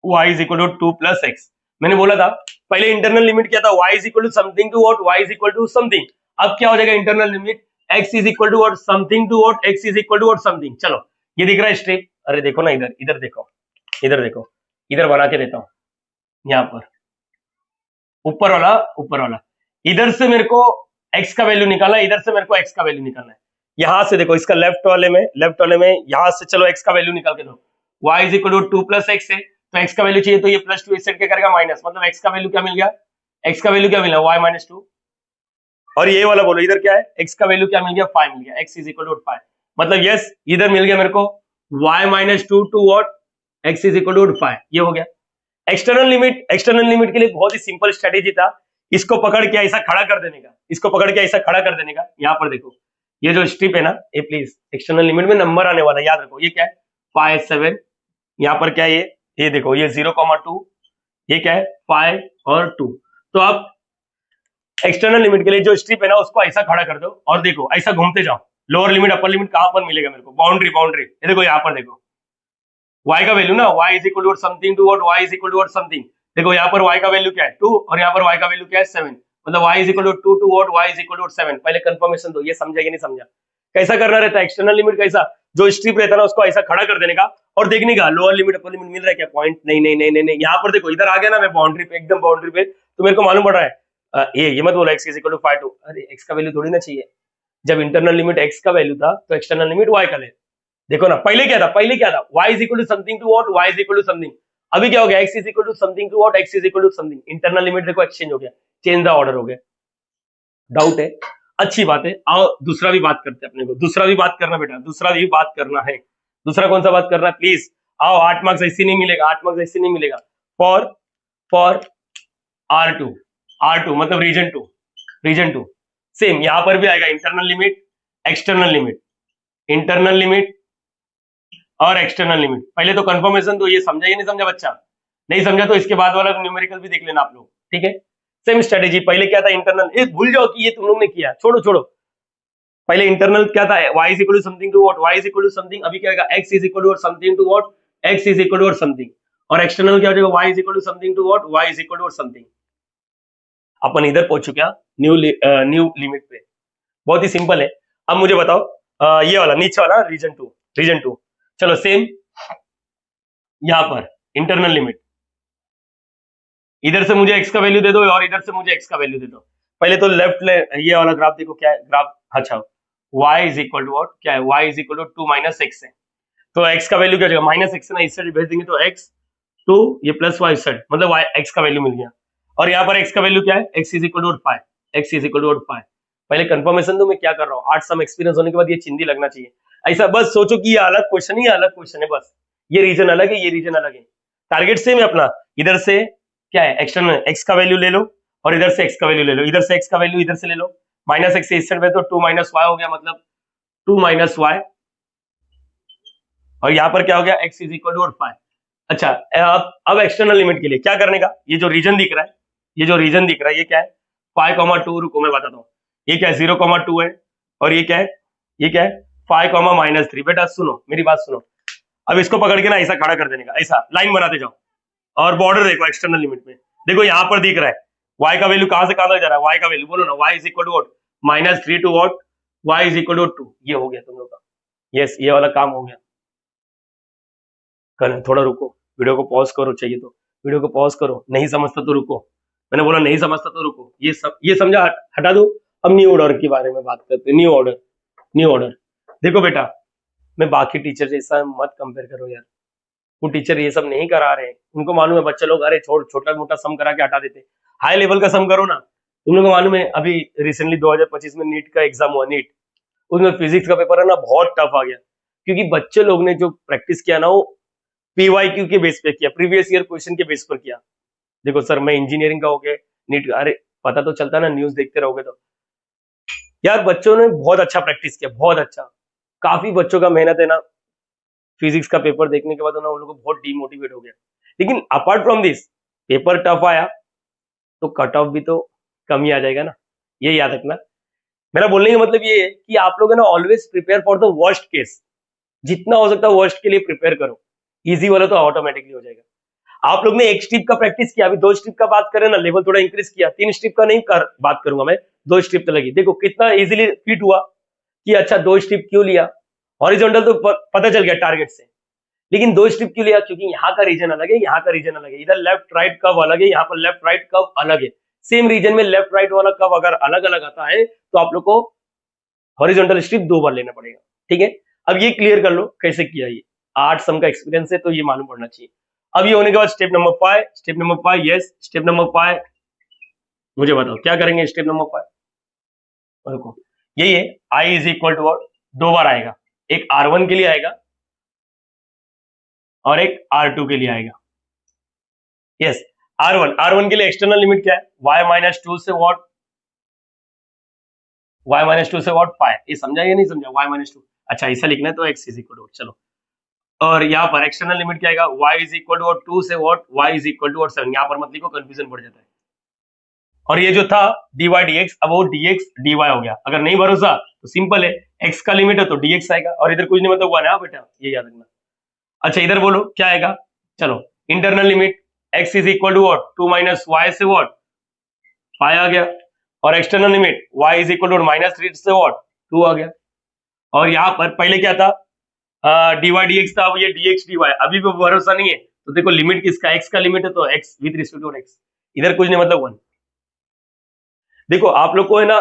y is equal to 2 plus x. मैंने बोला था पहले इंटरनल लिमिट क्या था, y is equal to something to what, y is equal to something. अब क्या हो जाएगा internal limit, x is equal to what something to what, x is equal to what something. चलो ये दिख रहा है स्ट्रिप, अरे देखो ना इधर देखो, इधर बना के देता हूं, यहाँ पर ऊपर वाला, इधर से मेरे को x का वैल्यू निकालना है, इधर से मेरे को x का वैल्यू निकालना है। यहां से देखो इसका लेफ्ट वाले में यहां से चलो x का वैल्यू निकाल के दो, y is equal to 2 plus x है, तो x का वैल्यू चाहिए, तो ये प्लस 2 इस साइड क्या करेगा माइनस, मतलब x का वैल्यू क्या मिल गया, x का वैल्यू क्या मिला y माइनस 2। और ये वाला बोलो इधर क्या है, x का वैल्यू क्या मिल गया 5 मिल गया, x इज इक्वल टू 5, मतलब यस इधर मिल गया मेरे को y minus 2 to what, x is equal to 5, ये हो गया। एक्सटर्नल लिमिट के लिए बहुत ही सिंपल स्ट्रेटेजी था, इसको पकड़ के ऐसा खड़ा कर देने का, यहाँ पर देखो ये जो स्ट्रिप है ना, ये प्लीज एक्सटर्नल लिमिट में नंबर आने वाला है, याद रखो ये क्या है 5 7, यहाँ पर क्या है ये देखो ये 0,2, ये क्या है 5 और 2। तो आप एक्सटर्नल लिमिट के लिए जो स्ट्रिप है ना उसको ऐसा खड़ा कर दो और देखो ऐसा घूमते जाओ, लोअर लिमिट अपर लिमिट कहां पर मिलेगा मेरे को, बाउंड्री बाउंड्री, ये देखो यहाँ पर देखो y का वैल्यू ना y is equal to something to what, y is equal to something, देखो यहाँ पर y का वैल्यू क्या है 2 और यहाँ पर y का वैल्यू क्या है 7, मतलब y is equal to 2 to what, y is equal to 7। पहले कंफर्मेशन दो, ये समझा कि नहीं समझा। कैसा करना रहता है एक्सटर्नल लिमिट, कैसा जो स्ट्रिप रहता है ना उसको ऐसा खड़ा कर देने का और देखने का लोअर लिमिट अपर लिमिट मिल रहा है क्या, पॉइंट नहीं नहीं नहीं नहीं, नहीं। यहाँ पर देखो इधर आ गया ना मैं बाउंड्री पे, एकदम बाउंड्री पे, तो मेरे को मालूम पड़ रहा है ये मत बोला x इज इक्वल टू 5 2, अरे x का वैल्यू थोड़ी ना चाहिए, जब इंटरनल लिमिट x का वैल्यू था तो एक्सटर्नल लिमिट y का ले, देखो ना पहले क्या था, पहले क्या था y is equal to something to what, y is equal to something, अभी क्या हो गया x is equal to something to what, x is equal to something, internal limit देखो एक्सचेंज हो गया, चेंज द ऑर्डर हो गया। डाउट है, अच्छी बात है, आओ दूसरा भी बात करते हैं, अपने को दूसरा भी बात करना बेटा, दूसरा भी बात करना है। दूसरा कौन सा बात करना है प्लीज, आओ 8 मार्क्स ऐसे नहीं मिलेगा, 8 मार्क्स ऐसे नहीं मिलेगा। फॉर R2 मतलब रीजन टू सेम यहां पर भी आएगा internal limit external limit, internal limit और एक्सटर्नल लिमिट। पहले तो कंफर्मेशन तो ये समझा या नहीं समझा बच्चा, नहीं समझा तो इसके बाद वाला न्यूमेरिकल भी देख लेना आप लोग, ठीक है। सेम स्ट्रेटेजी, पहले क्या था इंटरनल, ये भूल जाओ कि ये तुम लोग ने किया, छोड़ो छोड़ो, पहले इंटरनल क्या था y is equal to something to what, y is equal to something, अभी क्या आएगा x is equal to something to what, x is equal to something, और एक्सटर्नल क्या हो जाएगा y is equal to something to what, y is equal to something. अपन इधर पहुंच चुके हैं न्यू लिमिट पे, बहुत ही सिंपल है। अब मुझे बताओ ये वाला नीचे वाला रीजन टू, चलो सेम यहां पर इंटरनल लिमिट, इधर से मुझे x का वैल्यू दे दो और इधर से मुझे x का वैल्यू दे दो। पहले तो लेफ्ट ये वाला ग्राफ देखो क्या है ग्राफ, अच्छा y is equal to what, क्या है y is equal to 2 minus x है, तो x का वैल्यू क्या हो जाएगा माइनस x ना, इस साइड भेज देंगे तो x 2 ये प्लस y इस साइड, मतलब y x का वैल्यू मिल गया। और यहाँ पर x का वैल्यू क्या है, x is equal to 5, x is equal to 5। पहले कंफर्मेशन दो मैं क्या कर रहा हूँ, 8 सम एक्सपीरियंस होने के बाद ये चिंदी लगना चाहिए, ऐसा बस सोचो कि ये अलग क्वेश्चन ही अलग क्वेश्चन है, बस ये रीजन अलग है, ये रीजन अलग है, टारगेट सेम है अपना। इधर से क्या है एक्सटर्नल x का वैल्यू ले लो और इधर से x का वैल्यू ले लो, इधर से x का वैल्यू इधर से ले लो, माइनस x से इस साइड में तो 2 माइनस y हो गया, मतलब 2 माइनस y, और यहाँ पर क्या हो गया x इज इक्वल टू 5। अच्छा अब एक्सटर्नल लिमिट के लिए क्या करने का, ये जो रीजन दिख रहा है, ये जो रीजन दिख रहा है ये क्या है 5,2, रुको मैं बताता हूँ, ये क्या है 0,2 है, और ये क्या है 5,-3। बेटा सुनो मेरी बात सुनो, अब इसको पकड़ के ना ऐसा खड़ा कर देने का, ऐसा लाइन बनाते जाओ, और बॉर्डर देखो एक्सटर्नल लिमिट में, देखो यहाँ पर दिख रहा है y का वैल्यू कहां से कहां तक जा रहा है, y का वैल्यू बोलो ना, y is equal to -3 to what, y is equal to 2, ये हो गया तुम लोग का, यस ये वाला काम हो गया। थोड़ा रुको, वीडियो को पॉज करो, चाहिए तो वीडियो को पॉज करो, नहीं समझता तो रुको, मैंने बोला नहीं समझता तो रुको, ये समझा हटा दो। अब न्यू ऑर्डर के बारे में बात करते हैं, न्यू ऑर्डर देखो बेटा, मैं बाकी टीचर जैसा मत कंपेयर करो यार, वो टीचर ये सब नहीं करा रहे, उनको मालूम है बच्चे लोग अरे छोटा मोटा सम करा के हटा देते, हाई लेवल का सम करो ना। तुम लोगों को मालूम है अभी रिसेंटली 2025 में नीट का एग्जाम हुआ, नीट, उसमें फिजिक्स का पेपर है ना बहुत टफ आ गया, क्योंकि बच्चे लोग ने जो प्रैक्टिस किया ना वो पीवाईक्यू के बेस पे किया, प्रीवियस ईयर क्वेश्चन के बेस पर किया। देखो सर मैं इंजीनियरिंग का हो गया नीट, अरे पता तो चलता ना, न्यूज देखते रहोगे तो यार बच्चों ने बहुत अच्छा प्रैक्टिस किया, बहुत अच्छा, काफी बच्चों का मेहनत है ना, फिजिक्स का पेपर देखने के बाद ना उन लोगों को बहुत डिमोटिवेट हो गया। लेकिन apart from this paper tough आया तो कट ऑफ भी तो कम ही आ जाएगा ना, ये याद रखना। मेरा बोलने का मतलब ये है कि आप लोग है ना always prepare for the worst case, जितना हो सकता है वर्स्ट के लिए प्रिपेयर करो, इजी वाला तो ऑटोमेटिकली हो जाएगा। आप लोग ने एक स्ट्रिप का प्रैक्टिस किया, अभी 2 स्ट्रिप का बात करें ना, लेवल थोड़ा इंक्रीज किया, 3 स्ट्रिप का नहीं बात करूंगा मैं, 2 स्ट्रिप तो लगी, देखो कितना इजीली फिट हुआ कि अच्छा 2 स्ट्रिप क्यों लिया, हॉरिजॉन्टल तो पता चल गया टारगेट से, लेकिन 2 स्ट्रिप क्यों लिया, क्योंकि यहाँ का रीजन अलग है, यहाँ का रीजन अलग है, इधर लेफ्ट राइट कर्व अलग है, यहाँ पर लेफ्ट राइट कर्व अलग है, सेम रीजन में लेफ्ट राइट वाला कर्व अगर अलग अलग आता है तो आप लोग को हॉरिजॉन्टल स्ट्रिप 2 बार लेना पड़ेगा, ठीक है। अब ये क्लियर कर लो कैसे किया, ये 8 सम का एक्सपीरियंस है तो ये मालूम पड़ना चाहिए। अब ये होने के बाद step number 5, yes step number 5 मुझे बताओ क्या करेंगे स्टेप नंबर 5, देखो यही है i इज इक्वल टू 2 बार आएगा, एक R1 के लिए आएगा और एक R2 के लिए आएगा, यस R1 के लिए एक्सटर्नल लिमिट क्या है y-2 से व्हाट, y-2 से व्हाट 5, ये समझा या नहीं समझा, y-2, अच्छा ऐसा लिखना है तो x इज इक्वल टू, चलो और यहाँ पर एक्सटर्नल लिमिट क्या आएगा, y इज इक्वल टू 2 से what, y is equal to 7। यहाँ पर मत लिखो, कंफ्यूजन बढ़ जाता है। और ये जो था dy dx, अब वो dx dy हो गया। अगर नहीं भरोसा तो सिंपल है, x का लिमिट है तो dx आएगा, और इधर कुछ नहीं मतलब 1 है बेटा, ये याद रखना। अच्छा इधर बोलो क्या आएगा, चलो internal limit x is equal to what, 2 minus y से व्हाट 5 आ गया, और external limit y is equal to minus 3 से व्हाट 2 आ गया। और यहाँ पर पहले क्या था, dy dx था, अब ये dx dy, अभी भी भरोसा नहीं है तो देखो लिमिट किसका, x का लिमिट है तो x with respect to x, इधर कुछ नहीं मतलब 1। देखो आप लोग को है ना,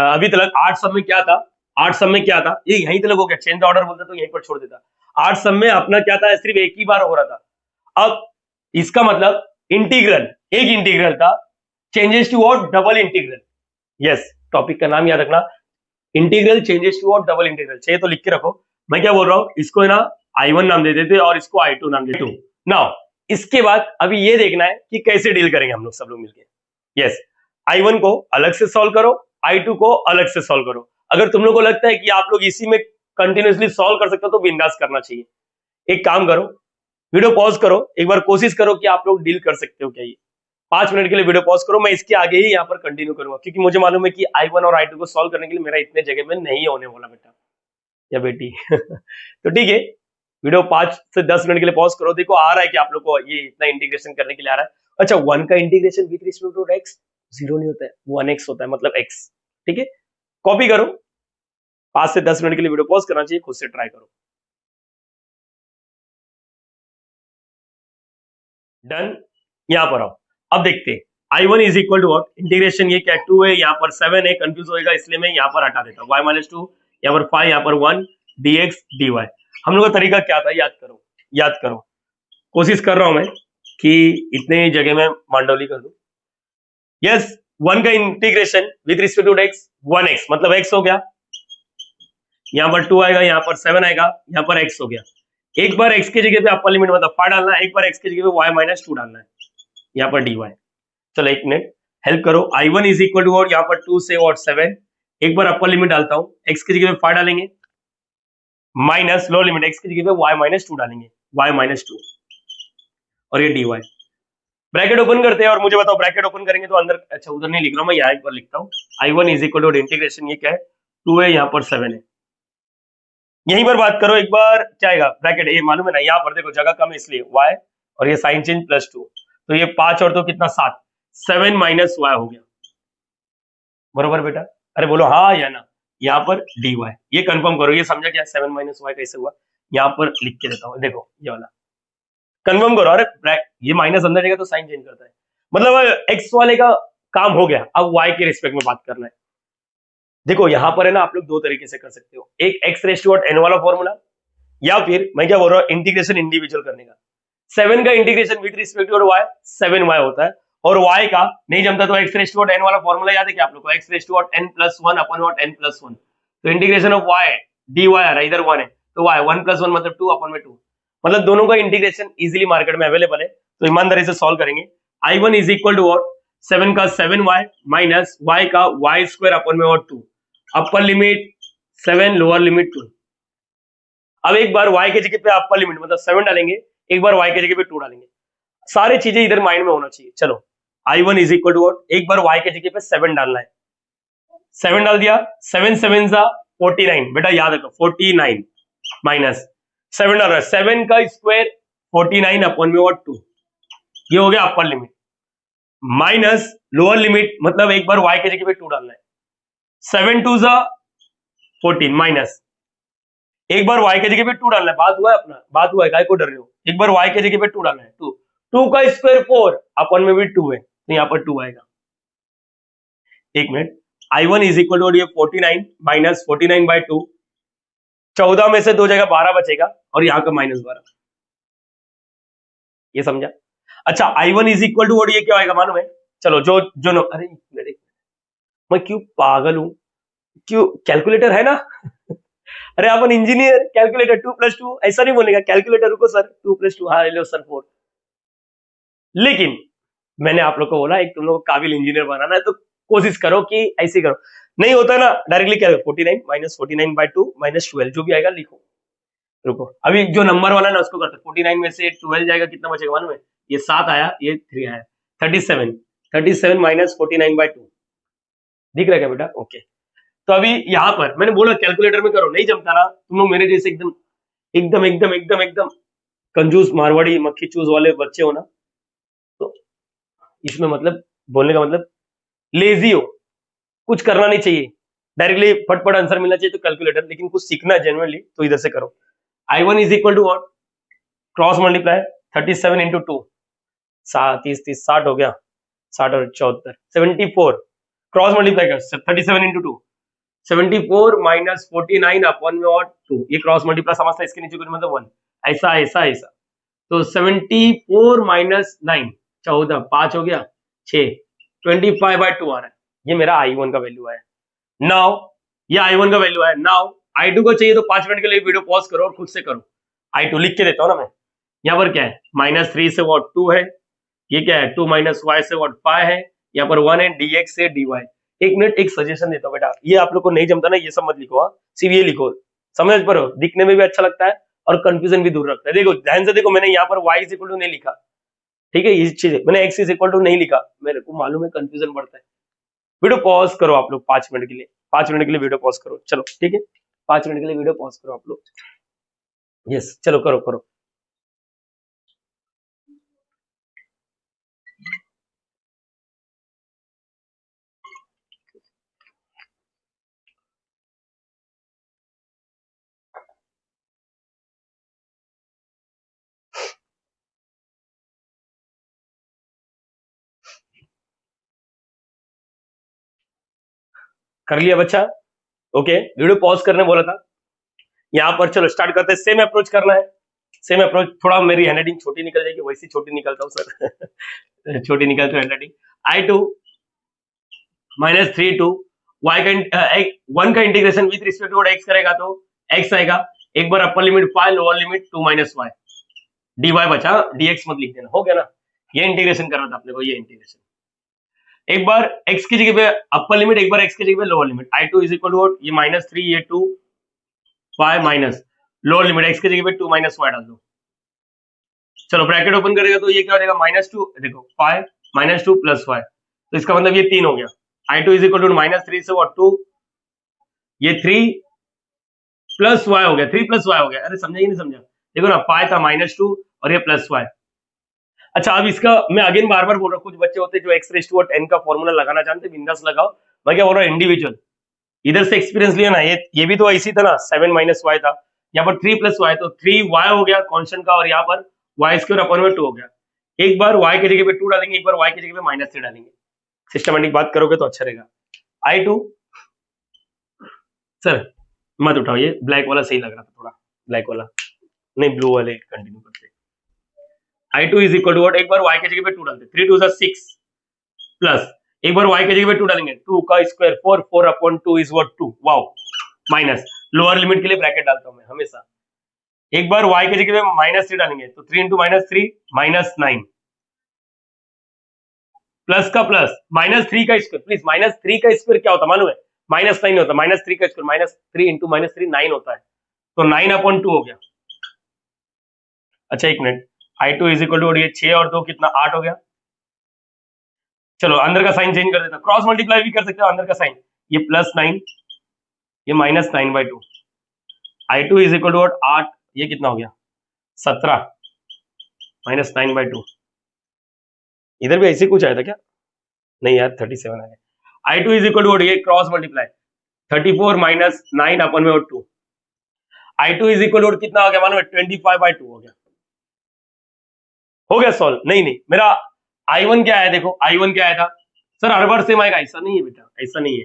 अभी तक 8 सब में क्या था, 8 सब में क्या था, ये यहीं तक हो गया, चेंज द ऑर्डर बोलता तो यहीं पर छोड़ देता। 8 सब में अपना क्या था, सिर्फ एक ही बार हो रहा था। अब इसका मतलब इंटीग्रल, एक इंटीग्रल था, changes to what, double integral. Yes, topic का नाम याद रखना, integral changes to what, double integral. चाहिए तो लिख के रखो। मैं क्या बोल रहा हूँ, इसको है ना I1 नाम दे देते और इसको I2 नाम दे देते। नाउ इसके बाद अभी ये देखना है कि कैसे डील करेंगे हम लोग सब लोग मिलके। यस, I1 को अलग से सॉल्व करो, I2 को अलग से सॉल्व करो। अगर तुम लोग को लगता है कि आप लोग इसी में कंटिन्यूअसली सॉल्व कर सकते हो तो बिंदास करना चाहिए। एक काम करो, वीडियो पॉज करो, एक बार कोशिश करो कि आप लोग डील कर सकते हो क्या ये। 5 मिनट के लिए वीडियो पॉज करो, मैं इसके आगे ही यहाँ पर कंटिन्यू करूंगा, क्योंकि मुझे मालूम है कि I1 और I2 को सॉल्व करने के लिए मेरा इतने जगह में नहीं होने वाला बेटा या बेटी। तो ठीक है, वीडियो 5 से 10 मिनट के लिए पॉज करो। देखो आ रहा है कि आप लोग को ये इतना इंटीग्रेशन करने के लिए आ रहा है। अच्छा 1 का integration with respect to x 0 नहीं होता है, 1x होता है, मतलब x। ठीक है, कॉपी करो, 5 से 10 मिनट के लिए वीडियो पॉज करना चाहिए, खुद से ट्राई करो। डन, यहाँ पर आओ, अब देखते हैं I1 is equal to what, integration ये क्या 2 है, यहाँ पर 7 है, कंफ्यूज होएगा इसलिए मैं यहाँ पर हटा देता हूँ, y माइनस 2, यहाँ पर 5, यहाँ पर 1 dx dy। हम लोग का तरीका क्या था, याद करो, याद करो, कोशिश कर रहा हूं मैं कि इतने जगह में मांडोली कर दूं। यस, 1 का integration with respect to x 1x, मतलब x हो गया, यहाँ पर 2 आएगा, यहाँ पर 7 आएगा, यहाँ पर x हो गया। एक बार x की जगह पे अपर लिमिट मतलब 5 डालना है, एक बार x की जगह पे y माइनस 2 डालना है, यहाँ पर dy। चलो एक मिनट हेल्प करो, I1 इज इक्वल टू यहाँ पर 2 से और 7, एक बार अपर लिमिट डालता हूँ, x की जगह पे 5 डालेंगे, माइनस लोअर लिमिट x की जगह पे y माइनस 2 डालेंगे, y माइनस 2, और ये dy। ब्रैकेट ओपन करते हैं और मुझे बताओ ब्रैकेट ओपन करेंगे तो अंदर, अच्छा उधर नहीं लिख रहा हूं मैं, यहाँ पर लिखता हूँ I1 is equal to integration, ये क्या है 2 है, यहाँ पर 7 है। यहीं पर बात करो एक बार, क्या आएगा ब्रैकेट, ये मालूम है ना, यहाँ पर देखो जगह कम है इसलिए y, और ये साइन चेंज प्लस 2, तो ये 5 और 2 कितना 7, 7 माइनस y हो गया, बरोबर बेटा, अरे बोलो हाँ या ना। यहाँ पर dy, ये कंफर्म करो, ये समझा क्या 7 माइनस y कैसे हुआ, यहाँ पर लिख के देता हूँ, देखो ये वाला कंफर्म करो। अरे ये माइनस अंदर जाएगा तो साइन चेंज करता है, मतलब एक्स वाले का काम हो गया, अब वाई के रिस्पेक्ट में बात करना है। देखो यहां पर है ना, आप लोग दो तरीके से कर सकते हो, एक एक्स रेस टू एन वाला फॉर्मूला, या फिर मैं क्या बोल रहा हूँ इंटीग्रेशन इंडिविजुअल करने का। 7 का integration with respect to y 7y होता है, और y का नहीं जमता तो एक्स रेस टू एन वाला फॉर्मूला याद है क्या आप लोग को, x raise to n plus 1 अपन वॉट एन प्लस 1, तो इंटीग्रेशन ऑफ y dy आ रहा है, इधर 1 है तो y 1 प्लस 1 मतलब 2 अपन में 2, मतलब दोनों का इंटीग्रेशन इजीली मार्केट में अवेलेबल है, तो ईमानदारी से सॉल्व करेंगे। I1 is equal to what, 7 का 7y माइनस y का y स्क्वायर अपन में what 2, upper limit 7 lower limit 2। अब एक बार y के जगह पे अपर लिमिट मतलब 7 डालेंगे, एक बार y के जगह पे 2 डालेंगे, सारी चीजें इधर माइंड में होना चाहिए। चलो I1 is equal to what, एक बार y के जगह पे 7 डालना है, 7 डाल दिया, 7 7 जा 49, बेटा याद रखो 49 माइनस 7 डाल रहा है, 7 का स्क्वायर 49 अपन में और 2, ये हो गया upper limit, minus lower limit मतलब एक बार y के जगह पे 2 डालना है, 7 2 जा 14 माइनस एक बार y के जगह पे 2 डालना है, बात हुआ है अपना, बात हुआ है, काय को डर रहे हो, एक बार y के जगह पे 2 डालना है, 2 2 का स्क्वायर 4 अपन में भी 2 है तो यहाँ पर 2 आएगा। एक minute, I1 is equal to 49 minus 49 by 2, 14 में से 2 जगह 12 बचेगा और यहाँ का माइनस 12, ये समझा। अच्छा I1 इज इक्वल टू ये क्या आएगा मालूम है, चलो जो जो नो, अरे मैं क्यों पागल हूं, क्यों कैलकुलेटर है ना। अरे अपन इंजीनियर, कैलकुलेटर 2 + 2 ऐसा नहीं बोलेगा, कैलकुलेटर रुको सर 2 + 2 हाँ लो सर 4, लेकिन मैंने आप लोग को बोला एक तुम लोग को काबिल इंजीनियर बनाना है तो कोशिश करो कि ऐसे करो, नहीं होता ना डायरेक्टली क्या 49 माइनस 49 बाई 2 माइनस 12 जो भी आएगा लिखो, रुको, अभी जो नंबर वाला ना उसको करते, 49 में से 12 जाएगा, कितना बचेगा मालूम है? ये 7 आया, ये 3 आया, 37, 37 माइनस 49/2, दिख रहा है क्या बेटा? ओके। तो अभी यहाँ पर मैंने बोला कैलकुलेटर में करो, नहीं जमता ना, तुम लोग मेरे जैसे एकदम एकदम एकदम एकदम एकदम कंजूस मारवाड़ी मक्खी चूस वाले बच्चे हो ना, तो इसमें मतलब बोलने का मतलब लेजी हो, कुछ करना नहीं चाहिए, डायरेक्टली फटफट आंसर मिलना चाहिए, तो कैलकुलेटर, लेकिन कुछ सीखना है जेन्युइनली तो इधर से करो। I1 is equal to what? Cross multiply 37 into 2, 60 हो गया, 60 और 74 74, क्रॉस मल्टीप्लाई कर 37 इंटू 2, 74 माइनस 49 अपॉन में और 2, ये क्रॉस मल्टीप्लाई समझता है, इसके नीचे कुछ मतलब 1, ऐसा ऐसा ऐसा, तो 74 माइनस 9, 14, 5 हो गया, 6, 25/2 आ रहा है, ये मेरा I1 का वैल्यू है। नाउ ये I1 का वैल्यू है, नाउ I2 को चाहिए तो 5 मिनट के लिए वीडियो पॉज करो और खुद से करो। I2 लिख के देता हूं ना मैं, यहाँ पर क्या है, -3 से व्हाट 2 है, ये क्या है 2 माइनस y से व्हाट 5 है, यहाँ पर 1 है, dx से dy। एक मिनट, एक सजेशन देता हूँ बेटा, ये आप लोग को नहीं जमता ना, ये सब मत लिखो, हाँ सिर्फ ये लिखो, समझ पर हो, दिखने में भी अच्छा लगता है और कंफ्यूजन भी दूर रखता है। देखो ध्यान से देखो, मैंने यहाँ पर y इज इक्वल टू नहीं लिखा, ठीक है, ये चीज मैंने x इज इक्वल टू नहीं लिखा, मेरे को मालूम है कंफ्यूजन बढ़ता है। वीडियो पॉज करो आप लोग 5 मिनट के लिए, 5 मिनट के लिए वीडियो पॉज करो, चलो ठीक है, 5 मिनट के लिए वीडियो पॉज करो आप लोग, यस चलो करो करो। कर लिया बच्चा? ओके, वीडियो पॉज करने बोला था, यहाँ पर चलो स्टार्ट करते हैं, सेम अप्रोच करना है, सेम अप्रोच, थोड़ा मेरी हैंडराइटिंग छोटी निकल जाएगी, वैसी छोटी निकलता हूँ सर छोटी निकलती है हैंडराइटिंग। I2 -3 टू y का 1 का integration with respect to x करेगा तो x आएगा, एक बार upper limit 5, lower limit 2 minus y, dy बचा, dx मत लिख देना, हो गया ना, ये इंटीग्रेशन करना था अपने को, ये इंटीग्रेशन, एक बार x की जगह पे अपर लिमिट, एक बार x की जगह पे lower limit, I2 is equal to ये -3, ये 2, 5 माइनस लोअर लिमिट x की जगह पे 2 माइनस y डाल दो, चलो ब्रैकेट ओपन करेगा तो ये क्या हो जाएगा, -2, देखो 5 -2 प्लस y, तो इसका मतलब ये 3 हो गया, I2 इज इक्वल टू -3 से व्हाट 2, ये 3 प्लस y हो गया, 3 प्लस y हो गया, अरे समझा ही नहीं समझा, देखो ना 5 था -2 और ये प्लस y। अच्छा अब इसका मैं अगेन बार बार बोल रहा हूँ, कुछ बच्चे होते हैं जो x रेज़ टू n का फॉर्मूला लगाना चाहते हैं, बिंदास लगाओ, मैं क्या बोल रहा हूँ इंडिविजुअल, इधर से एक्सपीरियंस लिया ना, ये भी तो ऐसी था ना, 7 माइनस y था, यहाँ पर 3 प्लस y, तो 3y हो गया कांस्टेंट का, और यहाँ पर y स्क्वायर अपॉन में 2 हो गया, एक बार y की जगह पे 2 डालेंगे, एक बार y की जगह पे -3 डालेंगे, सिस्टमैटिक बात करोगे तो अच्छा रहेगा। I2 सर मत उठाओ, ये ब्लैक वाला सही लग रहा था थोड़ा, ब्लैक वाला नहीं, ब्लू वाले कंटिन्यू करते। I2 is equal to what, एक बार y की जगह पे 2 डालते, 3 2 6 प्लस, एक बार y की जगह पे 2 डालेंगे, 2 का square 4, 4 upon 2 is what 2, wow, minus, lower limit के लिए ब्रैकेट डालता हूं मैं हमेशा, एक बार y की जगह पे -3 डालेंगे, तो 3 इंटू -3 -9, प्लस का प्लस -3 का स्क्वायर, प्लीज -3 का स्क्वायर क्या होता है मालूम है, -9 होता है, -3 का स्क्वायर -3 इंटू -3 9 होता है, तो 9 अपॉन 2 हो गया। अच्छा एक minute, I2 is equal to ये 6 और 2 कितना 8 हो गया, चलो अंदर का साइन चेंज कर देता, क्रॉस मल्टीप्लाई भी कर सकते हो अंदर का साइन, ये +9, ये -9/2, I2 इज इक्वल टू 8, ये कितना हो गया 17 -9/2, इधर भी ऐसे कुछ आया था क्या, नहीं यार 37 आ गया। I2 इज इक्वल टू ये क्रॉस मल्टीप्लाई 34 माइनस 9 अपन में 2, I2 इज इक्वल टू कितना हो गया मानो 25/2 हो गया सॉल्व, नहीं नहीं मेरा I1 क्या आया, देखो I1 क्या आया था सर, हर बार सेम आएगा, ऐसा नहीं है बेटा, ऐसा नहीं है,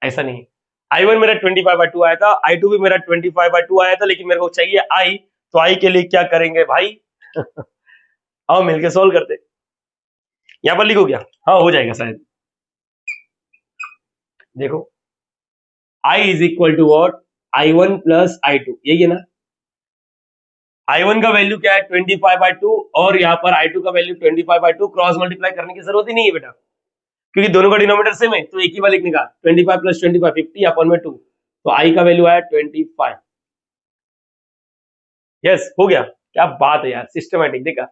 ऐसा नहीं है, I1 मेरा 25/2 आया था, I2 भी मेरा 25/2 आया था, लेकिन मेरे को चाहिए I, तो I के लिए क्या करेंगे भाई आओ मिलके सॉल्व करते, यहाँ पर लिखो क्या, हाँ हो जाएगा शायद, देखो I is equal to what I1 plus I2, यही है ना, I1 का वैल्यू क्या है 25/2 और यहाँ पर I2 का वैल्यू 25/2, क्रॉस मल्टीप्लाई करने की जरूरत ही नहीं है बेटा, क्योंकि दोनों का डिनोमिनेटर सेम है, तो एक ही बार लिखने का 25 + 25 50 अपॉन में 2, तो I का वैल्यू आया 25, यस हो गया, क्या बात है यार, सिस्टमेटिक। देखा,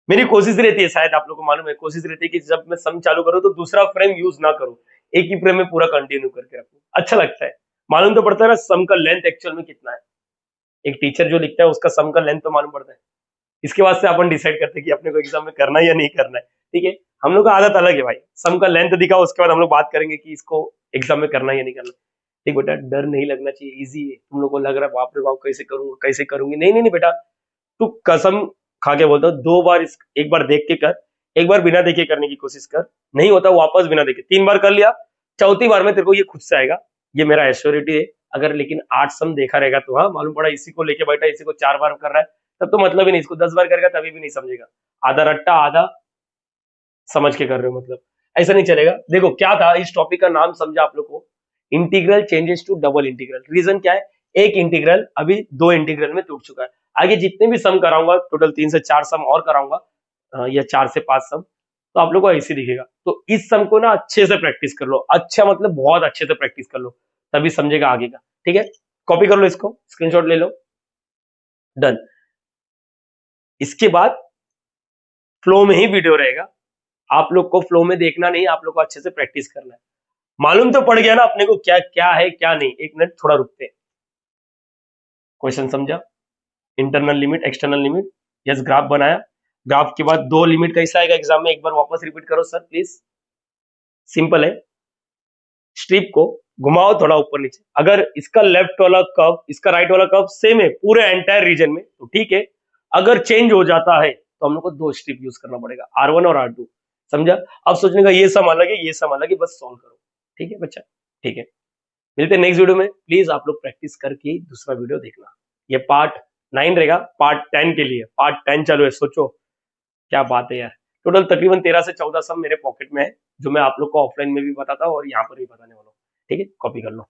मेरी कोशिश रहती है, शायद आप लोगों को मालूम है, कोशिश रहती है कि जब मैं सम चालू करूं तो दूसरा फ्रेम यूज ना करूं, एक ही फ्रेम में पूरा कंटिन्यू करके रखूं, अच्छा लगता है। मालूम तो पड़ता है ना सम का लेंथ एक्चुअल में कितना है। एक टीचर जो लिखता है उसका सम का लेंथ तो मालूम पड़ता है। इसके बाद से अपन डिसाइड करते हैं कि अपने को एग्जाम में करना है या नहीं करना है। ठीक है, हम लोग का आदत अलग है भाई, सम का लेंथ दिखाओ, उसके बाद हम लोग बात करेंगे कि इसको एग्जाम में करना है या नहीं करना। ठीक बेटा, डर नहीं लगना चाहिए, इजी है। तुम लोग को लग रहा है बाप रे बाप कैसे करूंगा कैसे करूंगी, नहीं नहीं नहीं बेटा, तू कसम खा के बोलता हूँ, 2 बार एक बार देख के कर, एक बार बिना देखे करने की कोशिश कर, नहीं होता वापस बिना देखे, 3 बार कर लिया, चौथी बार में तेरे को ये खुद से आएगा, ये मेरा एश्योरिटी है। अगर लेकिन 8 सम देखा रहेगा तो हाँ, मालूम पड़ा इसी को लेके बैठा, इसी को 4 बार कर रहा है, तब तो मतलब ही नहीं, इसको 10 बार करेगा तभी भी नहीं समझेगा, आधा रट्टा आधा समझ के कर रहे हो, मतलब ऐसा नहीं चलेगा। देखो क्या था, इस टॉपिक का नाम समझा आप लोग को, integral changes to double integral. Reason क्या है, एक इंटीग्रल अभी 2 इंटीग्रल में टूट चुका है, आगे जितने भी सम कराऊंगा, टोटल 3 से 4 सम और कराऊंगा, या 4 से 5 सम, तो आप लोग को ऐसे दिखेगा। तो इस सम को ना अच्छे से प्रैक्टिस कर लो, अच्छा मतलब बहुत अच्छे से प्रैक्टिस कर लो, तभी समझेगा आगे का। ठीक है, कॉपी कर लो, इसको स्क्रीनशॉट ले लो, डन। इसके बाद फ्लो में ही वीडियो रहेगा, आप लोग को फ्लो में देखना नहीं, आप लोग को अच्छे से प्रैक्टिस करना है। मालूम तो पड़ गया ना अपने को क्या क्या है क्या नहीं। एक मिनट थोड़ा रुकते हैं, क्वेश्चन समझा, internal limit external limit, yes graph बनाया, ग्राफ के बाद 2 लिमिट कैसा आएगा एग्जाम में, एक बार वापस रिपीट करो सर प्लीज। सिंपल है, स्ट्रिप को घुमाओ थोड़ा ऊपर नीचे, अगर इसका लेफ्ट वाला कर्व इसका राइट वाला कर्व सेम है पूरे एंटायर रीजन में तो ठीक है, अगर चेंज हो जाता है तो हम लोग को 2 स्ट्रिप यूज करना पड़ेगा, R1 और R2। समझा, अब सोचने का ये सम अलग है ये सम अलग है, बस सॉल्व करो। ठीक है बच्चा, ठीक है, मिलते हैं नेक्स्ट वीडियो में। प्लीज आप लोग प्रैक्टिस करके दूसरा वीडियो देखना, ये पार्ट 9 रहेगा, पार्ट 10 के लिए पार्ट 10 चालू है, सोचो क्या बात है यार। टोटल तकरीबन 13 से 14 सम मेरे पॉकेट में है, जो मैं आप लोग को ऑफलाइन में भी बताता हूँ और यहाँ पर भी बताने वाला हूँ। ठीक है, कॉपी कर लो।